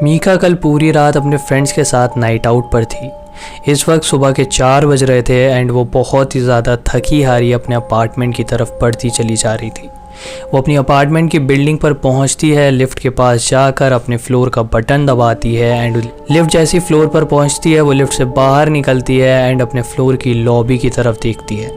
मीका कल पूरी रात अपने फ्रेंड्स के साथ नाइट आउट पर थी। इस वक्त सुबह के 4 बज रहे थे एंड वो बहुत ही ज़्यादा थकी हारी अपने अपार्टमेंट की तरफ बढ़ती चली जा रही थी। वो अपनी अपार्टमेंट की बिल्डिंग पर पहुंचती है, लिफ्ट के पास जाकर अपने फ्लोर का बटन दबाती है एंड लिफ्ट जैसी फ्लोर पर पहुंचती है वो लिफ्ट से बाहर निकलती है एंड अपने फ्लोर की लॉबी की तरफ देखती है।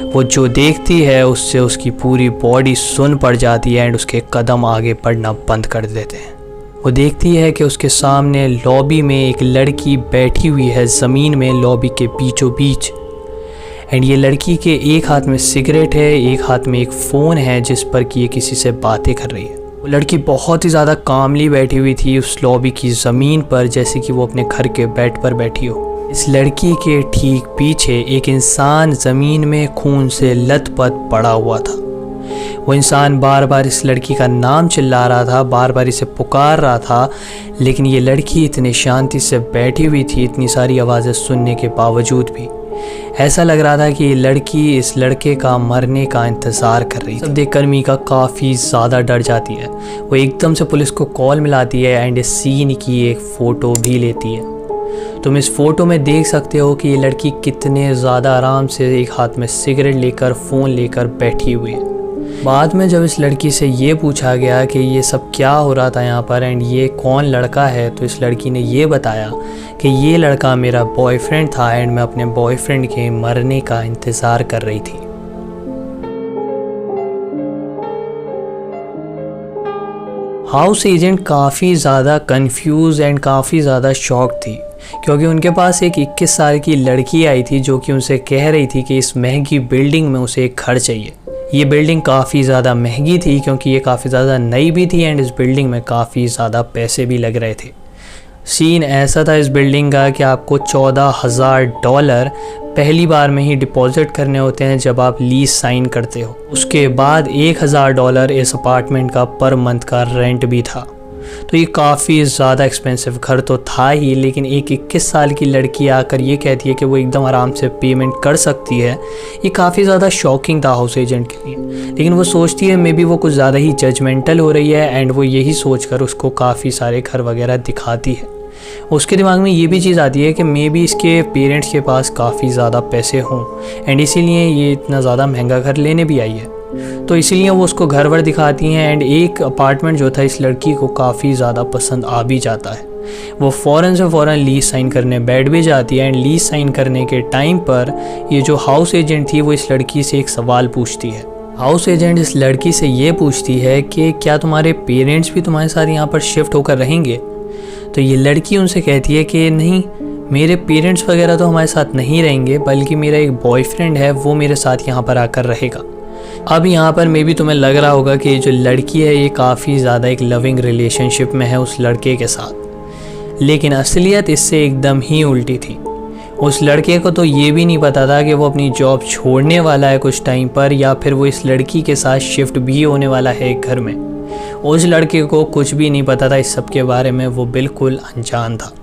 वो जो देखती है उससे उसकी पूरी बॉडी सुन्न पड़ जाती है एंड उसके कदम आगे बढ़ना बंद कर देते हैं। वो देखती है कि उसके सामने लॉबी में एक लड़की बैठी हुई है ज़मीन में लॉबी के बीचों बीच। एंड ये लड़की के एक हाथ में सिगरेट है, एक हाथ में एक फ़ोन है जिस पर कि ये किसी से बातें कर रही है। वो लड़की बहुत ही ज़्यादा कामली बैठी हुई थी उस लॉबी की ज़मीन पर, जैसे कि वो अपने घर के बेड पर बैठी हो। इस लड़की के ठीक पीछे एक इंसान ज़मीन में खून से लथपथ पड़ा हुआ था। वो इंसान बार बार इस लड़की का नाम चिल्ला रहा था, बार बार इसे पुकार रहा था, लेकिन ये लड़की इतनी शांति से बैठी हुई थी, इतनी सारी आवाज़ें सुनने के बावजूद भी ऐसा लग रहा था कि ये लड़की इस लड़के का मरने का इंतज़ार कर रही थी। सब देखकर मीका काफ़ी ज़्यादा डर जाती है। वो एकदम से पुलिस को कॉल मिलाती है एंड इस सीन की एक फ़ोटो भी लेती है। तुम इस फ़ोटो में देख सकते हो कि ये लड़की कितने ज़्यादा आराम से एक हाथ में सिगरेट लेकर फ़ोन लेकर बैठी हुई है। बाद में जब इस लड़की से ये पूछा गया कि ये सब क्या हो रहा था यहाँ पर एंड ये कौन लड़का है, तो इस लड़की ने ये बताया कि ये लड़का मेरा बॉयफ्रेंड था एंड मैं अपने बॉयफ्रेंड के मरने का इंतज़ार कर रही थी। हाउस एजेंट काफ़ी ज़्यादा कंफ्यूज एंड काफ़ी ज़्यादा शॉक थी, क्योंकि उनके पास एक 21 साल की लड़की आई थी जो कि उनसे कह रही थी कि इस महंगी बिल्डिंग में उसे एक घर चाहिए। ये बिल्डिंग काफ़ी ज़्यादा महंगी थी क्योंकि ये काफ़ी ज़्यादा नई भी थी एंड इस बिल्डिंग में काफ़ी ज़्यादा पैसे भी लग रहे थे। सीन ऐसा था इस बिल्डिंग का कि आपको $14,000 पहली बार में ही डिपॉजिट करने होते हैं जब आप लीज साइन करते हो। उसके बाद $1,000 इस अपार्टमेंट का पर मंथ का रेंट भी था। तो ये काफ़ी ज़्यादा एक्सपेंसिव घर तो था ही, लेकिन एक 21 साल की लड़की आकर ये कहती है कि वो एकदम आराम से पेमेंट कर सकती है। ये काफ़ी ज़्यादा शॉकिंग था हाउस एजेंट के लिए, लेकिन वो सोचती है मे बी वो कुछ ज़्यादा ही जजमेंटल हो रही है एंड वो यही सोचकर उसको काफ़ी सारे घर वगैरह दिखाती है। उसके दिमाग में ये भी चीज़ आती है कि मे बी इसके पेरेंट्स के पास काफ़ी ज़्यादा पैसे हों एंड इसीलिए ये इतना ज़्यादा महंगा घर लेने भी आई है। तो इसीलिए वो उसको घर वर दिखाती हैं एंड एक अपार्टमेंट जो था इस लड़की को काफ़ी ज़्यादा पसंद आ भी जाता है। वो फ़ौरन से फ़ौरन लीज साइन करने बैठ भी जाती है एंड लीज साइन करने के टाइम पर ये जो हाउस एजेंट थी वो इस लड़की से एक सवाल पूछती है। हाउस एजेंट इस लड़की से ये पूछती है कि क्या तुम्हारे पेरेंट्स भी तुम्हारे साथ यहाँ पर शिफ्ट होकर रहेंगे? तो ये लड़की उनसे कहती है कि नहीं, मेरे पेरेंट्स वगैरह तो हमारे साथ नहीं रहेंगे, बल्कि मेरा एक बॉयफ्रेंड है वो मेरे साथ यहाँ पर आकर रहेगा। अब यहाँ पर मे बी तुम्हें लग रहा होगा कि ये जो लड़की है ये काफ़ी ज़्यादा एक लविंग रिलेशनशिप में है उस लड़के के साथ, लेकिन असलियत इससे एकदम ही उल्टी थी। उस लड़के को तो ये भी नहीं पता था कि वो अपनी जॉब छोड़ने वाला है कुछ टाइम पर, या फिर वो इस लड़की के साथ शिफ्ट भी होने वाला है एक घर में। उस लड़के को कुछ भी नहीं पता था इस सब के बारे में, वो बिल्कुल अनजान था।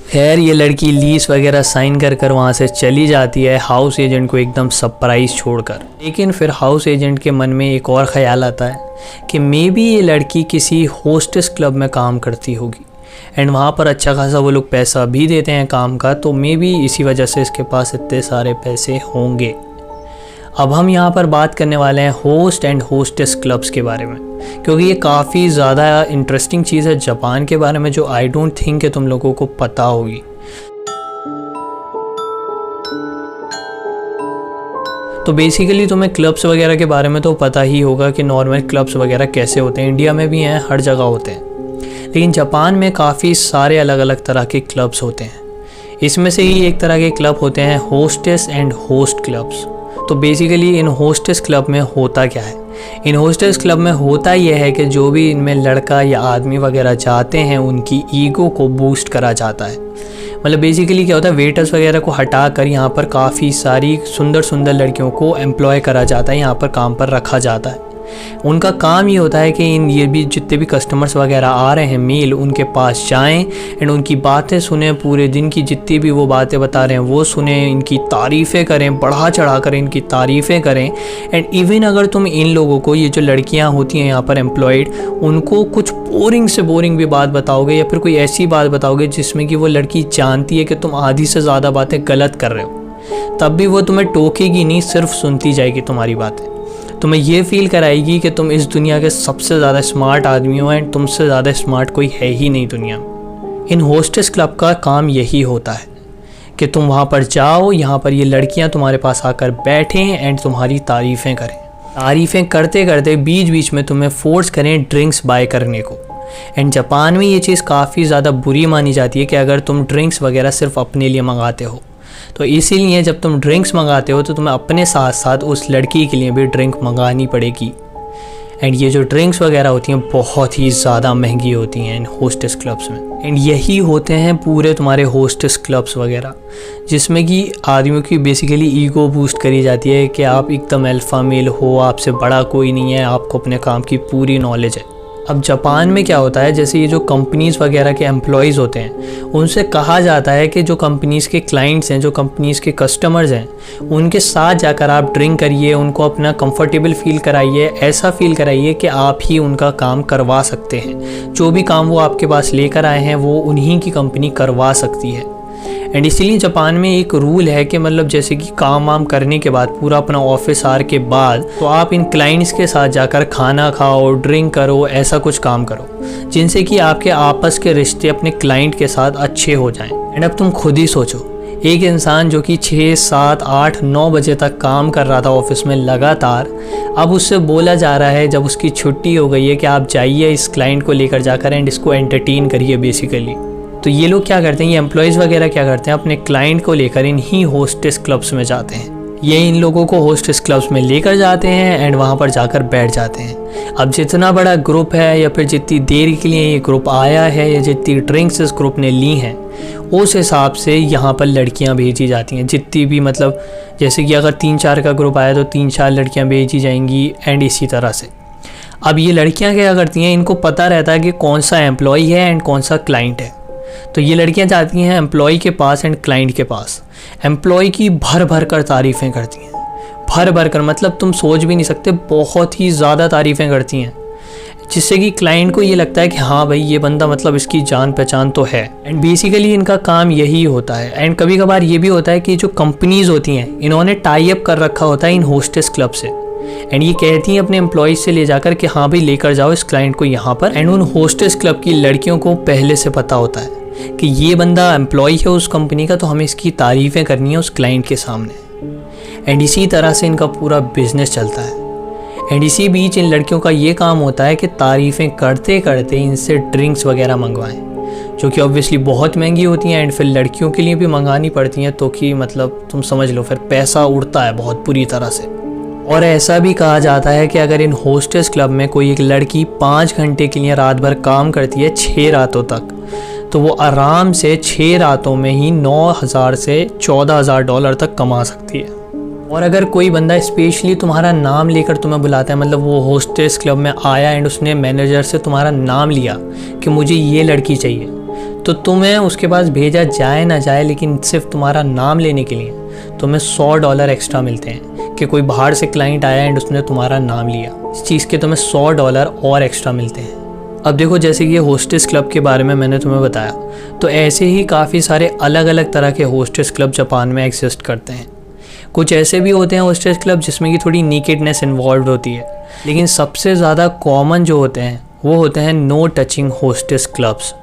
खैर ये लड़की लीज वगैरह साइन कर कर वहाँ से चली जाती है हाउस एजेंट को एकदम सरप्राइज छोड़कर। लेकिन फिर हाउस एजेंट के मन में एक और ख्याल आता है कि मे बी ये लड़की किसी होस्टेस क्लब में काम करती होगी एंड वहाँ पर अच्छा खासा वो लोग पैसा भी देते हैं काम का, तो मे बी इसी वजह से इसके पास इतने सारे पैसे होंगे। अब हम यहाँ पर बात करने वाले हैं होस्ट एंड होस्टेस क्लब्स के बारे में, क्योंकि ये काफ़ी ज़्यादा इंटरेस्टिंग चीज़ है जापान के बारे में जो आई डोंट थिंक कि तुम लोगों को पता होगी। तो बेसिकली तुम्हें क्लब्स वगैरह के बारे में तो पता ही होगा कि नॉर्मल क्लब्स वगैरह कैसे होते हैं, इंडिया में भी हैं, हर जगह होते हैं, लेकिन जापान में काफ़ी सारे अलग अलग तरह के क्लब्स होते हैं। इसमें से ही एक तरह के क्लब होते हैं होस्टेस एंड होस्ट क्लब्स। तो बेसिकली इन होस्टेस क्लब में होता क्या है? इन होस्टेस क्लब में होता यह है कि जो भी इनमें लड़का या आदमी वगैरह जाते हैं उनकी ईगो को बूस्ट करा जाता है। मतलब बेसिकली क्या होता है, वेटर्स वगैरह को हटा कर यहाँ पर काफ़ी सारी सुंदर सुंदर लड़कियों को एम्प्लॉय करा जाता है, यहाँ पर काम पर रखा जाता है। उनका काम ये होता है कि ये भी जितने भी कस्टमर्स वगैरह आ रहे हैं मेल, उनके पास जाएं एंड उनकी बातें सुने, पूरे दिन की जितनी भी वो बातें बता रहे हैं वो सुने, इनकी तारीफ़ें करें, बढ़ा चढ़ा कर इनकी तारीफ़ें करें। एंड इवन अगर तुम इन लोगों को, ये जो लड़कियां होती हैं यहाँ पर एम्प्लॉयड, उनको कुछ बोरिंग से बोरिंग भी बात बताओगे या फिर कोई ऐसी बात बताओगे जिसमें कि वो लड़की जानती है कि तुम आधी से ज़्यादा बातें गलत कर रहे हो, तब भी वो तुम्हें टोकेगी नहीं, सिर्फ सुनती जाएगी तुम्हारी बातें। तुम्हें ये फील कराएगी कि तुम इस दुनिया के सबसे ज़्यादा स्मार्ट आदमी हो एंड तुमसे ज़्यादा स्मार्ट कोई है ही नहीं दुनिया में। इन होस्टेस क्लब का काम यही होता है कि तुम वहाँ पर जाओ, यहाँ पर ये लड़कियाँ तुम्हारे पास आकर बैठें एंड तुम्हारी तारीफ़ें करें। तारीफ़ें करते करते बीच बीच में तुम्हें फोर्स करें ड्रिंक्स बाय करने को। एंड जापान में ये चीज़ काफ़ी ज़्यादा बुरी मानी जाती है कि अगर तुम ड्रिंक्स वगैरह सिर्फ अपने लिए मंगाते हो, तो इसीलिए जब तुम ड्रिंक्स मंगाते हो तो तुम्हें अपने साथ साथ उस लड़की के लिए भी ड्रिंक मंगानी पड़ेगी। एंड ये जो ड्रिंक्स वगैरह होती हैं बहुत ही ज़्यादा महंगी होती हैं इन होस्टेस क्लब्स में। एंड यही होते हैं पूरे तुम्हारे होस्टेस क्लब्स वगैरह, जिसमें कि आदमियों की बेसिकली ईगो बूस्ट करी जाती है कि आप एकदम अल्फ़ा मेल हो, आपसे बड़ा कोई नहीं है, आपको अपने काम की पूरी नॉलेज है। अब जापान में क्या होता है, जैसे ये जो कंपनीज़ वगैरह के एम्प्लॉयज़ होते हैं, उनसे कहा जाता है कि जो कंपनीज़ के क्लाइंट्स हैं, जो कंपनीज़ के कस्टमर्स हैं, उनके साथ जाकर आप ड्रिंक करिए, उनको अपना कंफर्टेबल फील कराइए, ऐसा फील कराइए कि आप ही उनका काम करवा सकते हैं। जो भी काम वो आपके पास लेकर आए हैं वो उन्हीं की कंपनी करवा सकती है। एंड इसीलिए जापान में एक रूल है कि मतलब जैसे कि काम वाम करने के बाद, पूरा अपना ऑफिस आवर के बाद, तो आप इन क्लाइंट्स के साथ जाकर खाना खाओ, ड्रिंक करो, ऐसा कुछ काम करो जिनसे कि आपके आपस के रिश्ते अपने क्लाइंट के साथ अच्छे हो जाएं। एंड अब तुम खुद ही सोचो, एक इंसान जो कि 6, 7, 8, 9 बजे तक काम कर रहा था ऑफिस में लगातार, अब उससे बोला जा रहा है जब उसकी छुट्टी हो गई है कि आप जाइए इस क्लाइंट को लेकर जाकर एंड इसको एंटरटेन करिए बेसिकली। तो ये लोग क्या करते हैं, ये एम्प्लॉयज़ वगैरह क्या करते हैं, अपने क्लाइंट को लेकर इन्हीं होस्टेस क्लब्स में जाते हैं। ये इन लोगों को होस्टेस क्लब्स में लेकर जाते हैं एंड वहाँ पर जाकर बैठ जाते हैं। अब जितना बड़ा ग्रुप है या फिर जितनी देर के लिए ये ग्रुप आया है या जितनी ड्रिंक्स इस ग्रुप ने ली हैं, उस हिसाब से यहाँ पर लड़कियाँ भेजी जाती हैं। जितनी भी मतलब जैसे कि अगर 3-4 का ग्रुप आया तो 3-4 लड़कियाँ भेजी जाएंगी एंड इसी तरह से। अब ये लड़कियाँ क्या करती हैं, इनको पता रहता है कि कौन सा एम्प्लॉय है एंड कौन सा क्लाइंट है। तो ये लड़कियां जाती हैं एम्प्लॉय के पास एंड क्लाइंट के पास। एम्प्लॉय की भर भर कर तारीफ़ें करती हैं, भर भर कर, मतलब तुम सोच भी नहीं सकते, बहुत ही ज़्यादा तारीफ़ें करती हैं, जिससे कि क्लाइंट को ये लगता है कि हाँ भाई ये बंदा मतलब इसकी जान पहचान तो है। एंड बेसिकली इनका काम यही होता है। एंड कभी कभार ये भी होता है कि जो कंपनीज़ होती हैं इन्होंने टाई अप कर रखा होता है इन होस्टेस क्लब से, एंड ये कहती हैं अपने एम्प्लॉयज़ से ले जाकर कि हाँ भाई लेकर जाओ इस क्लाइंट को यहाँ पर। एंड उन होस्टेस क्लब की लड़कियों को पहले से पता होता है कि ये बंदा एम्प्लॉय है उस कंपनी का, तो हमें इसकी तारीफ़ें करनी है उस क्लाइंट के सामने। एंड इसी तरह से इनका पूरा बिजनेस चलता है। एंड इसी बीच इन लड़कियों का ये काम होता है कि तारीफ़ें करते करते इनसे ड्रिंक्स वगैरह मंगवाएं, जो कि ऑब्वियसली बहुत महंगी होती हैं एंड फिर लड़कियों के लिए भी मंगानी पड़ती हैं, तो कि मतलब तुम समझ लो फिर पैसा उड़ता है बहुत बुरी तरह से। और ऐसा भी कहा जाता है कि अगर इन होस्टेस क्लब में कोई एक लड़की 5 घंटे के लिए रात भर काम करती है 6 रातों तक, तो वो आराम से 6 रातों में ही 9,000 से 14,000 डॉलर तक कमा सकती है। और अगर कोई बंदा स्पेशली तुम्हारा नाम लेकर तुम्हें बुलाता है, मतलब वो होस्टेस क्लब में आया एंड उसने मैनेजर से तुम्हारा नाम लिया कि मुझे ये लड़की चाहिए, तो तुम्हें उसके पास भेजा जाए ना जाए, लेकिन सिर्फ तुम्हारा नाम लेने के लिए तुम्हें $100 एक्स्ट्रा मिलते हैं कि कोई बाहर से क्लाइंट आया एंड उसने तुम्हारा नाम लिया, इस चीज़ के तुम्हें $100 और एक्स्ट्रा मिलते हैं। अब देखो, जैसे कि ये होस्टेस क्लब के बारे में मैंने तुम्हें बताया, तो ऐसे ही काफ़ी सारे अलग अलग तरह के होस्टेस क्लब जापान में एग्जिस्ट करते हैं। कुछ ऐसे भी होते हैं होस्टेस क्लब जिसमें कि थोड़ी नेकेडनेस इन्वॉल्व होती है, लेकिन सबसे ज़्यादा कॉमन जो होते हैं वो होते हैं नो टचिंग होस्टेस क्लब्स।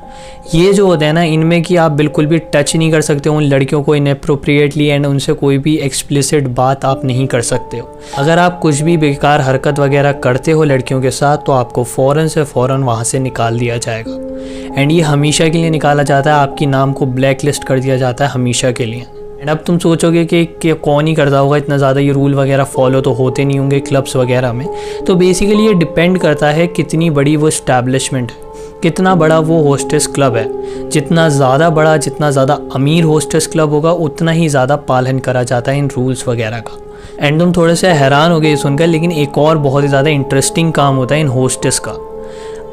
ये जो होते हैं ना, इनमें कि आप बिल्कुल भी टच नहीं कर सकते उन लड़कियों को इनएप्रोप्रिएटली एंड उनसे कोई भी एक्सप्लिसिट बात आप नहीं कर सकते हो। अगर आप कुछ भी बेकार हरकत वगैरह करते हो लड़कियों के साथ, तो आपको फ़ौरन से फ़ौरन वहाँ से निकाल दिया जाएगा। एंड ये हमेशा के लिए निकाला जाता है, आपकी नाम को ब्लैक लिस्ट कर दिया जाता है हमेशा के लिए। एंड अब तुम सोचोगे कि कौन ही करता होगा, इतना ज़्यादा ये रूल वगैरह फॉलो तो होते नहीं होंगे क्लब्स वगैरह में। तो बेसिकली ये डिपेंड करता है कितनी बड़ी वो इस्टेब्लिशमेंट है, कितना बड़ा वो होस्टेस क्लब है। जितना ज़्यादा बड़ा, जितना ज़्यादा अमीर होस्टेस क्लब होगा, उतना ही ज़्यादा पालन करा जाता है इन रूल्स वगैरह का। एंड तुम थोड़े से हैरान हो गए सुनकर, लेकिन एक और बहुत ही ज़्यादा इंटरेस्टिंग काम होता है इन होस्टेस का।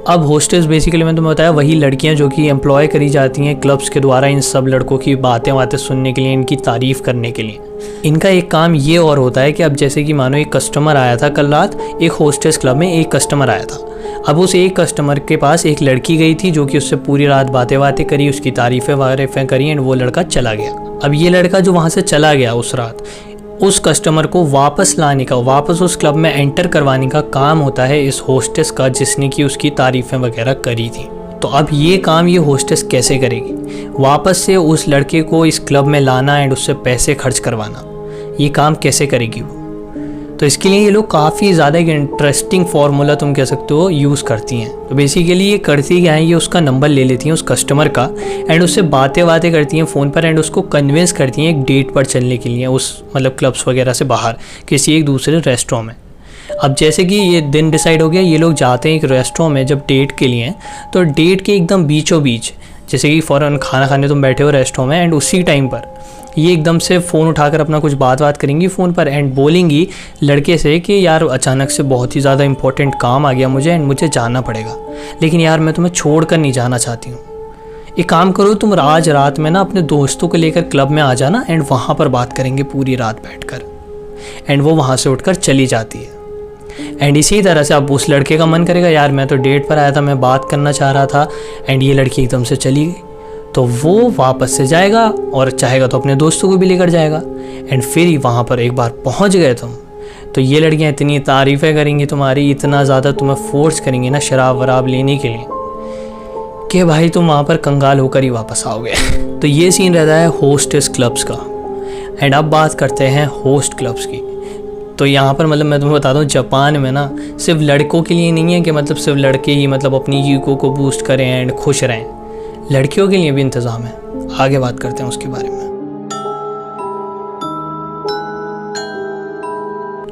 अब होस्टेस बेसिकली मैंने तुम्हें बताया वही लड़कियां जो कि एम्प्लॉय करी जाती हैं क्लब्स के द्वारा इन सब लड़कों की बातें सुनने के लिए, इनकी तारीफ़ करने के लिए। इनका एक काम ये और होता है कि अब जैसे कि मानो एक कस्टमर आया था कल रात, एक होस्टेस क्लब में एक कस्टमर आया था। अब उस एक कस्टमर के पास एक लड़की गई थी जो कि उससे पूरी रात बातें करी, उसकी तारीफ़ें करी एंड वो लड़का चला गया। अब ये लड़का जो वहाँ से चला गया उस रात, उस कस्टमर को वापस लाने का, वापस उस क्लब में एंटर करवाने का काम होता है इस होस्टेस का जिसने कि उसकी तारीफ़ें वगैरह करी थी। तो अब ये काम ये होस्टेस कैसे करेगी? वापस से उस लड़के को इस क्लब में लाना एंड उससे पैसे खर्च करवाना, ये काम कैसे करेगी वो? तो इसके लिए ये लोग काफ़ी ज़्यादा एक इंटरेस्टिंग फार्मूला तुम कह सकते हो यूज़ करती हैं। तो बेसिकली ये करती क्या है, ये उसका नंबर ले लेती हैं उस कस्टमर का एंड उससे बातें करती हैं फ़ोन पर एंड उसको कन्विंस करती हैं एक डेट पर चलने के लिए उस मतलब क्लब्स वगैरह से बाहर किसी एक दूसरे रेस्टोरेंट में। अब जैसे कि ये दिन डिसाइड हो गया, ये लोग जाते हैं एक रेस्टोरेंट में जब डेट के लिए, तो डेट के एकदम बीचों बीच जैसे कि फ़ौरन खाना खाने तुम बैठे हो रेस्टोरेंट में एंड उसी टाइम पर ये एकदम से फ़ोन उठाकर अपना कुछ बात करेंगी फ़ोन पर एंड बोलेंगी लड़के से कि यार अचानक से बहुत ही ज़्यादा इंपॉर्टेंट काम आ गया मुझे एंड मुझे जाना पड़ेगा, लेकिन यार मैं तुम्हें छोड़ कर नहीं जाना चाहती हूँ। एक काम करो, तुम आज रात में ना अपने दोस्तों को लेकर क्लब में आ जाना एंड वहाँ पर बात करेंगे पूरी रात बैठकर। एंड वो वहाँ से उठकर चली जाती है। एंड इसी तरह से अब उस लड़के का मन करेगा यार मैं तो डेट पर आया था, मैं बात करना चाह रहा था, एंड ये लड़की एकदम से चली गई, तो वो वापस से जाएगा और चाहेगा तो अपने दोस्तों को भी लेकर जाएगा। एंड फिर वहाँ पर एक बार पहुँच गए तुम, तो ये लड़कियाँ इतनी तारीफ़ें करेंगी तुम्हारी, इतना ज़्यादा तुम्हें फोर्स करेंगी ना शराब वराब लेने के लिए कि भाई तुम वहाँ पर कंगाल होकर ही वापस आओगे। तो ये सीन रहता है होस्टेस क्लब्स का। एंड अब बात करते हैं होस्ट क्लब्स की। तो यहाँ पर मतलब मैं तुम्हें बताता हूँ जापान में ना सिर्फ लड़कों के लिए नहीं है कि मतलब सिर्फ लड़के ही मतलब अपनी ईगो को बूस्ट करें एंड खुश रहें, लड़कियों के लिए भी इंतज़ाम है। आगे बात करते हैं उसके बारे में।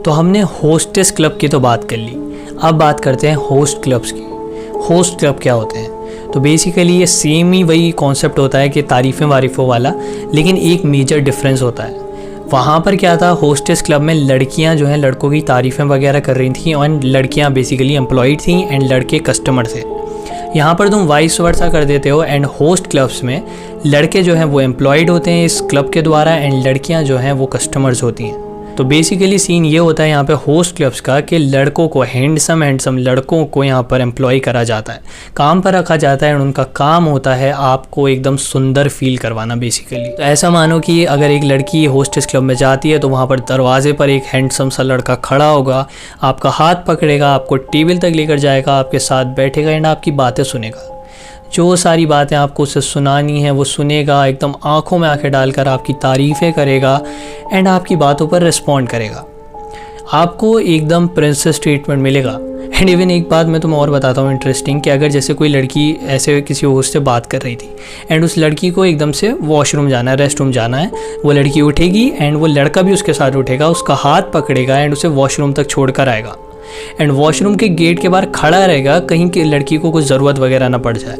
तो हमने होस्टेस क्लब की तो बात कर ली, अब बात करते हैं होस्ट क्लब्स की। होस्ट क्लब क्या होते हैं? तो बेसिकली ये सेम ही वही कॉन्सेप्ट होता है कि तारीफ़ें वारीफ़ों वाला, लेकिन एक मेजर डिफरेंस होता है। वहाँ पर क्या था, होस्टेस क्लब में लड़कियाँ जो हैं लड़कों की तारीफ़ें वगैरह कर रही थी और लड़कियाँ बेसिकली एम्प्लॉयड थी एंड लड़के कस्टमर थे। यहाँ पर तुम वाइस वर्सा कर देते हो एंड होस्ट क्लब्स में लड़के जो हैं वो एम्प्लॉयड होते हैं इस क्लब के द्वारा एंड लड़कियाँ जो हैं वो कस्टमर्स होती हैं। तो बेसिकली सीन ये होता है यहाँ पे होस्ट क्लब्स का कि लड़कों को हैंडसम लड़कों को यहाँ पर एम्प्लॉय करा जाता है, काम पर रखा जाता है एंड उनका काम होता है आपको एकदम सुंदर फील करवाना बेसिकली। तो ऐसा मानो कि अगर एक लड़की होस्टेस क्लब में जाती है तो वहाँ पर दरवाजे पर एक हैंडसम सा लड़का खड़ा होगा, आपका हाथ पकड़ेगा, आपको टेबल तक लेकर जाएगा, आपके साथ बैठेगा एंड आपकी बातें सुनेगा। जो सारी बातें आपको उससे सुनानी है वो सुनेगा, एकदम आंखों में आंखें डालकर आपकी तारीफ़ें करेगा एंड आपकी बातों पर रिस्पॉन्ड करेगा। आपको एकदम प्रिंसेस ट्रीटमेंट मिलेगा। एंड इवन एक बात मैं तुम्हें और बताता हूँ इंटरेस्टिंग कि अगर जैसे कोई लड़की ऐसे किसी होस्ट से बात कर रही थी एंड उस लड़की को एकदम से वॉशरूम जाना है, रेस्ट रूम जाना है, वो लड़की उठेगी एंड वो लड़का भी उसके साथ उठेगा, उसका हाथ पकड़ेगा एंड उसे वॉशरूम तक छोड़ कर आएगा एंड वॉशरूम के गेट के बाहर खड़ा रहेगा कहीं कि लड़की को कुछ ज़रूरत वगैरह ना पड़ जाए।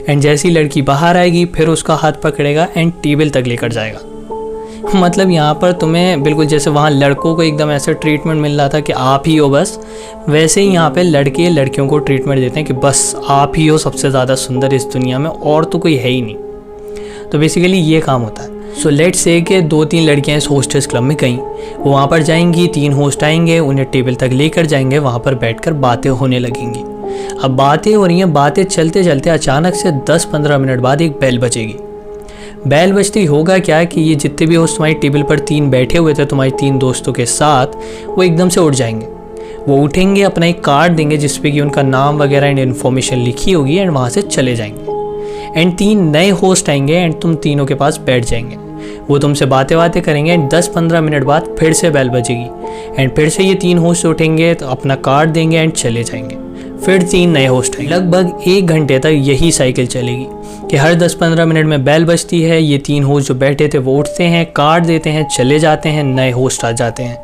एंड जैसी लड़की बाहर आएगी फिर उसका हाथ पकड़ेगा एंड टेबल तक लेकर जाएगा। मतलब यहाँ पर तुम्हें बिल्कुल जैसे वहाँ लड़कों को एकदम ऐसा ट्रीटमेंट मिल रहा था कि आप ही हो बस, वैसे ही यहाँ पे लड़के लड़कियों को ट्रीटमेंट देते हैं कि बस आप ही हो सबसे ज़्यादा सुंदर इस दुनिया में, और तो कोई है ही नहीं। तो बेसिकली ये काम होता है। सो लेट्स से कि 2-3 लड़कियाँ इस होस्टेस क्लब में गईं, वो वहाँ पर जाएंगी, 3 होस्ट आएंगे, उन्हें टेबल तक लेकर जाएंगे, वहाँ पर बैठकर बातें होने लगेंगी। अब बातें हो रही हैं, बातें चलते चलते अचानक से 10-15 मिनट बाद एक बेल बजेगी। बेल बजती होगा क्या कि ये जितने भी होस्ट तुम्हारी टेबल पर 3 बैठे हुए थे तुम्हारी 3 दोस्तों के साथ, वो एकदम से उठ जाएंगे। वो उठेंगे, अपना एक कार्ड देंगे जिसपे कि उनका नाम वगैरह एंड इन्फॉर्मेशन लिखी होगी एंड वहाँ से चले जाएंगे। एंड 3 नए होस्ट आएंगे एंड तुम तीनों के पास बैठ जाएंगे, वो तुमसे बातें करेंगे एंड 10-15 मिनट बाद फिर से बेल बजेगी एंड फिर से ये 3 होस्ट उठेंगे तो अपना कार्ड देंगे एंड चले जाएंगे। फिर 3 नए होस्ट आएंगे। लगभग 1 घंटे तक यही साइकिल चलेगी कि हर 10-15 मिनट में बेल बजती है, ये 3 होस्ट जो बैठे थे वो उठते हैं, कार्ड देते हैं, चले जाते हैं, नए होस्ट आ जाते हैं।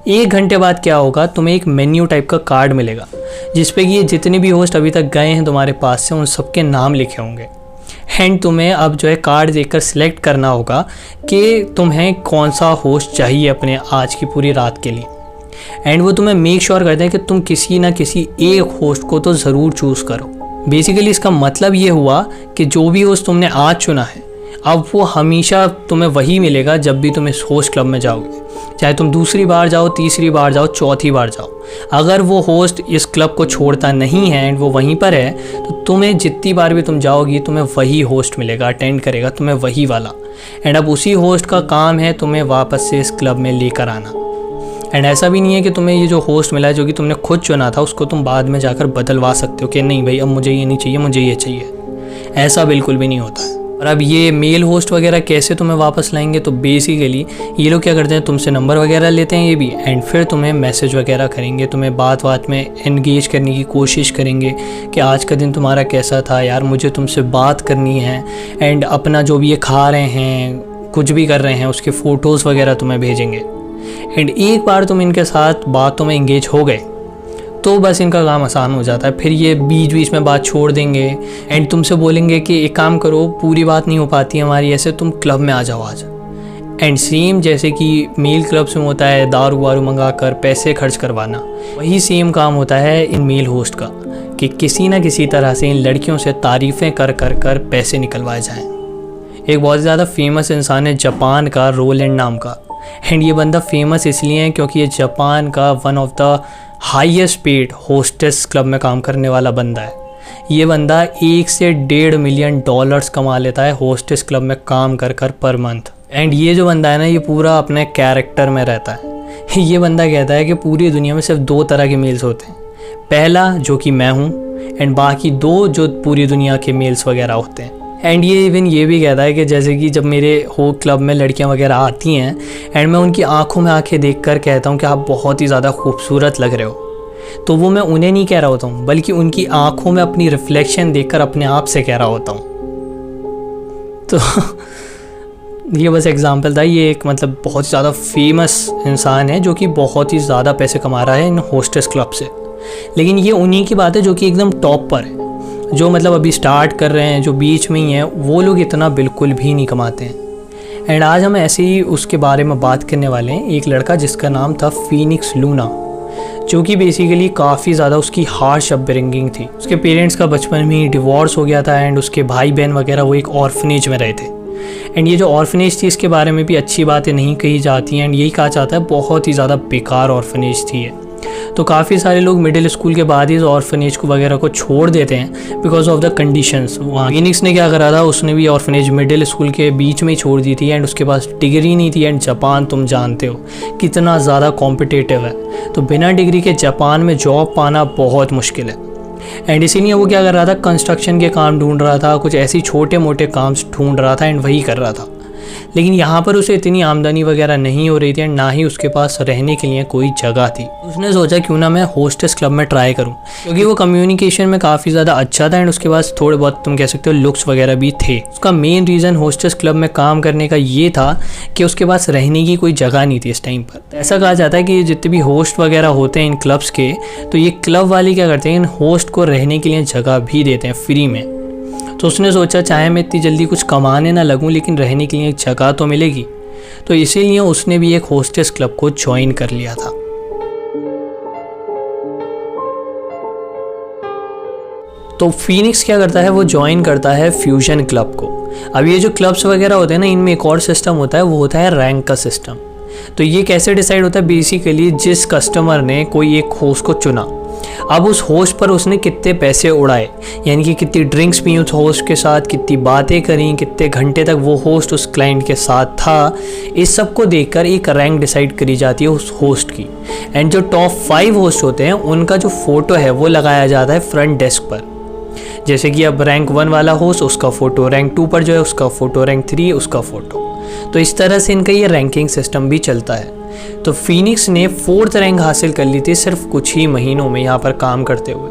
1 घंटे बाद क्या होगा, तुम्हें एक मेन्यू टाइप का कार्ड मिलेगा जिसपे कि ये जितने भी होस्ट अभी तक गए हैं तुम्हारे पास से उन सबके नाम लिखे होंगे एंड तुम्हें अब जो है कार्ड देखकर सिलेक्ट करना होगा कि तुम्हें कौन सा होस्ट चाहिए अपने आज की पूरी रात के लिए। एंड वो तुम्हें मेक श्योर करते हैं कि तुम किसी ना किसी एक होस्ट को तो ज़रूर चूज़ करो। बेसिकली इसका मतलब ये हुआ कि जो भी होस्ट तुमने आज चुना है अब वो हमेशा तुम्हें वही मिलेगा जब भी तुम इस होस्ट क्लब में जाओगे, चाहे तुम दूसरी बार जाओ, तीसरी बार जाओ, चौथी बार जाओ। अगर वो होस्ट इस क्लब को छोड़ता नहीं है एंड वो वहीं पर है तो तुम्हें जितनी बार भी तुम जाओगी तुम्हें वही होस्ट मिलेगा, अटेंड करेगा तुम्हें वही वाला। एंड अब उसी होस्ट का काम है तुम्हें वापस से इस क्लब में लेकर आना। एंड ऐसा भी नहीं है कि तुम्हें ये जो होस्ट मिला है जो कि तुमने खुद चुना था उसको तुम बाद में जाकर बदलवा सकते हो कि नहीं भाई अब मुझे ये नहीं चाहिए, मुझे ये चाहिए। ऐसा बिल्कुल भी नहीं होता है। और अब ये मेल होस्ट वगैरह कैसे तुम्हें वापस लाएंगे, तो बेसिकली ये लोग क्या करते हैं, तुमसे नंबर वगैरह लेते हैं ये भी, एंड फिर तुम्हें मैसेज वगैरह करेंगे, तुम्हें बात में एंगेज करने की कोशिश करेंगे कि आज का दिन तुम्हारा कैसा था यार, मुझे तुमसे बात करनी है। एंड अपना जो भी ये खा रहे हैं, कुछ भी कर रहे हैं, उसके फ़ोटोज़ वगैरह तुम्हें भेजेंगे। एंड एक बार तुम इनके साथ बातों में इंगेज हो गए तो बस इनका काम आसान हो जाता है। फिर ये बीच बीच में बात छोड़ देंगे एंड तुमसे बोलेंगे कि एक काम करो, पूरी बात नहीं हो पाती हमारी ऐसे, तुम क्लब में आ जाओ आज। एंड सेम जैसे कि मेल क्लब्स में होता है दारू वारू मंगा कर पैसे खर्च करवाना, वही सेम काम होता है इन मेल होस्ट का कि किसी न किसी तरह से इन लड़कियों से तारीफ़ें कर कर कर पैसे निकलवाए जाएँ। एक बहुत ज़्यादा फेमस इंसान है जापान का, रोलैंड नाम का। एंड ये बंदा फेमस इसलिए है क्योंकि ये जापान का one of the highest paid hostess club में काम करने वाला बंदा है। ये बंदा 1 से 1.5 मिलियन डॉलर्स कमा लेता है होस्टेस क्लब में काम कर कर पर मंथ। एंड ये जो बंदा है ना, ये पूरा अपने कैरेक्टर में रहता है। ये बंदा कहता है कि पूरी दुनिया में सिर्फ 2 तरह के मेल्स होते हैं, पहला जो कि मैं हूँ एंड बाकी 2 जो पूरी दुनिया के मेल्स वगैरह होते हैं। एंड ये इवन ये भी कहता है कि जैसे कि जब मेरे हो क्लब में लड़कियां वगैरह आती हैं एंड मैं उनकी आंखों में आंखें देखकर कहता हूँ कि आप बहुत ही ज़्यादा खूबसूरत लग रहे हो, तो वो मैं उन्हें नहीं कह रहा होता हूँ बल्कि उनकी आंखों में अपनी रिफ्लेक्शन देखकर अपने आप से कह रहा होता हूँ। तो ये बस एग्जांपल था। ये एक मतलब बहुत ज़्यादा फेमस इंसान है जो कि बहुत ही ज़्यादा पैसे कमा रहा है इन होस्टेस क्लब से। लेकिन ये उन्हीं की बात है जो कि एकदम टॉप पर है। जो मतलब अभी स्टार्ट कर रहे हैं, जो बीच में ही हैं, वो लोग इतना बिल्कुल भी नहीं कमाते हैं। एंड आज हम ऐसे ही उसके बारे में बात करने वाले हैं, एक लड़का जिसका नाम था फीनिक्स लूना, जो कि बेसिकली काफ़ी ज़्यादा उसकी हार्श अपब्रिंगिंग थी। उसके पेरेंट्स का बचपन में ही डिवोर्स हो गया था एंड उसके भाई बहन वगैरह वो एक ऑर्फनेज में रहे थे। एंड ये जो ऑर्फनेज थी इसके बारे में भी अच्छी बातें नहीं कही जाती हैं एंड यही कहा जाता है बहुत ही ज़्यादा बेकार ऑर्फनेज थी ये। तो काफ़ी सारे लोग मिडिल स्कूल के बाद ही इस ऑर्फनेज को वगैरह को छोड़ देते हैं बिकॉज ऑफ द कंडीशंस। वहाँ फीनिक्स ने क्या करा था, उसने भी ऑर्फनेज मिडिल स्कूल के बीच में ही छोड़ दी थी एंड उसके पास डिग्री नहीं थी। एंड जापान तुम जानते हो कितना ज़्यादा कॉम्पिटिटिव है, तो बिना डिग्री के जापान में जॉब पाना बहुत मुश्किल है। एंड इसीलिए वो क्या कर रहा था, कंस्ट्रक्शन के काम ढूंढ रहा था, कुछ ऐसी छोटे मोटे काम ढूंढ रहा था एंड वही कर रहा था। लेकिन यहाँ पर उसे इतनी आमदनी वगैरह नहीं हो रही थी एंड ना ही उसके पास रहने के लिए कोई जगह थी। उसने सोचा क्यों ना मैं होस्टेस क्लब में ट्राई करूँ, क्योंकि वो कम्युनिकेशन में काफ़ी ज़्यादा अच्छा था एंड उसके पास थोड़े बहुत तुम कह सकते हो लुक्स वगैरह भी थे। उसका मेन रीज़न होस्टेस क्लब में काम करने का ये था कि उसके पास रहने की कोई जगह नहीं थी इस टाइम पर। ऐसा कहा जाता है कि जितने भी होस्ट वगैरह होते हैं इन क्लब्स के, तो ये क्लब वाले क्या करते हैं, इन होस्ट को रहने के लिए जगह भी देते हैं फ्री में। तो उसने सोचा चाहे मैं इतनी जल्दी कुछ कमाने ना लगूं लेकिन रहने के लिए एक जगह तो मिलेगी, तो इसीलिए उसने भी एक होस्टेस क्लब को ज्वाइन कर लिया था। तो फीनिक्स क्या करता है, वो ज्वाइन करता है फ्यूजन क्लब को। अब ये जो क्लब्स वगैरह होते हैं ना, इनमें एक और सिस्टम होता है, वो होता है रैंक का सिस्टम। तो ये कैसे डिसाइड होता है, बेसिकली जिस कस्टमर ने कोई एक होस्ट को चुना, अब उस होस्ट पर उसने कितने पैसे उड़ाए, यानी कि कितनी ड्रिंक्स पी उस होस्ट के साथ, कितनी बातें करी, कितने घंटे तक वो होस्ट उस क्लाइंट के साथ था, इस सब को देखकर एक रैंक डिसाइड करी जाती है उस होस्ट की। एंड जो टॉप 5 होस्ट होते हैं उनका जो फोटो है वो लगाया जाता है फ्रंट डेस्क पर। जैसे कि अब रैंक 1 वाला होस्ट उसका फ़ोटो, रैंक 2 पर जो है उसका फ़ोटो, रैंक 3 उसका फ़ोटो। तो इस तरह से इनका ये रैंकिंग सिस्टम भी चलता है। तो फीनिक्स ने 4th रैंक हासिल कर ली थी सिर्फ कुछ ही महीनों में यहाँ पर काम करते हुए।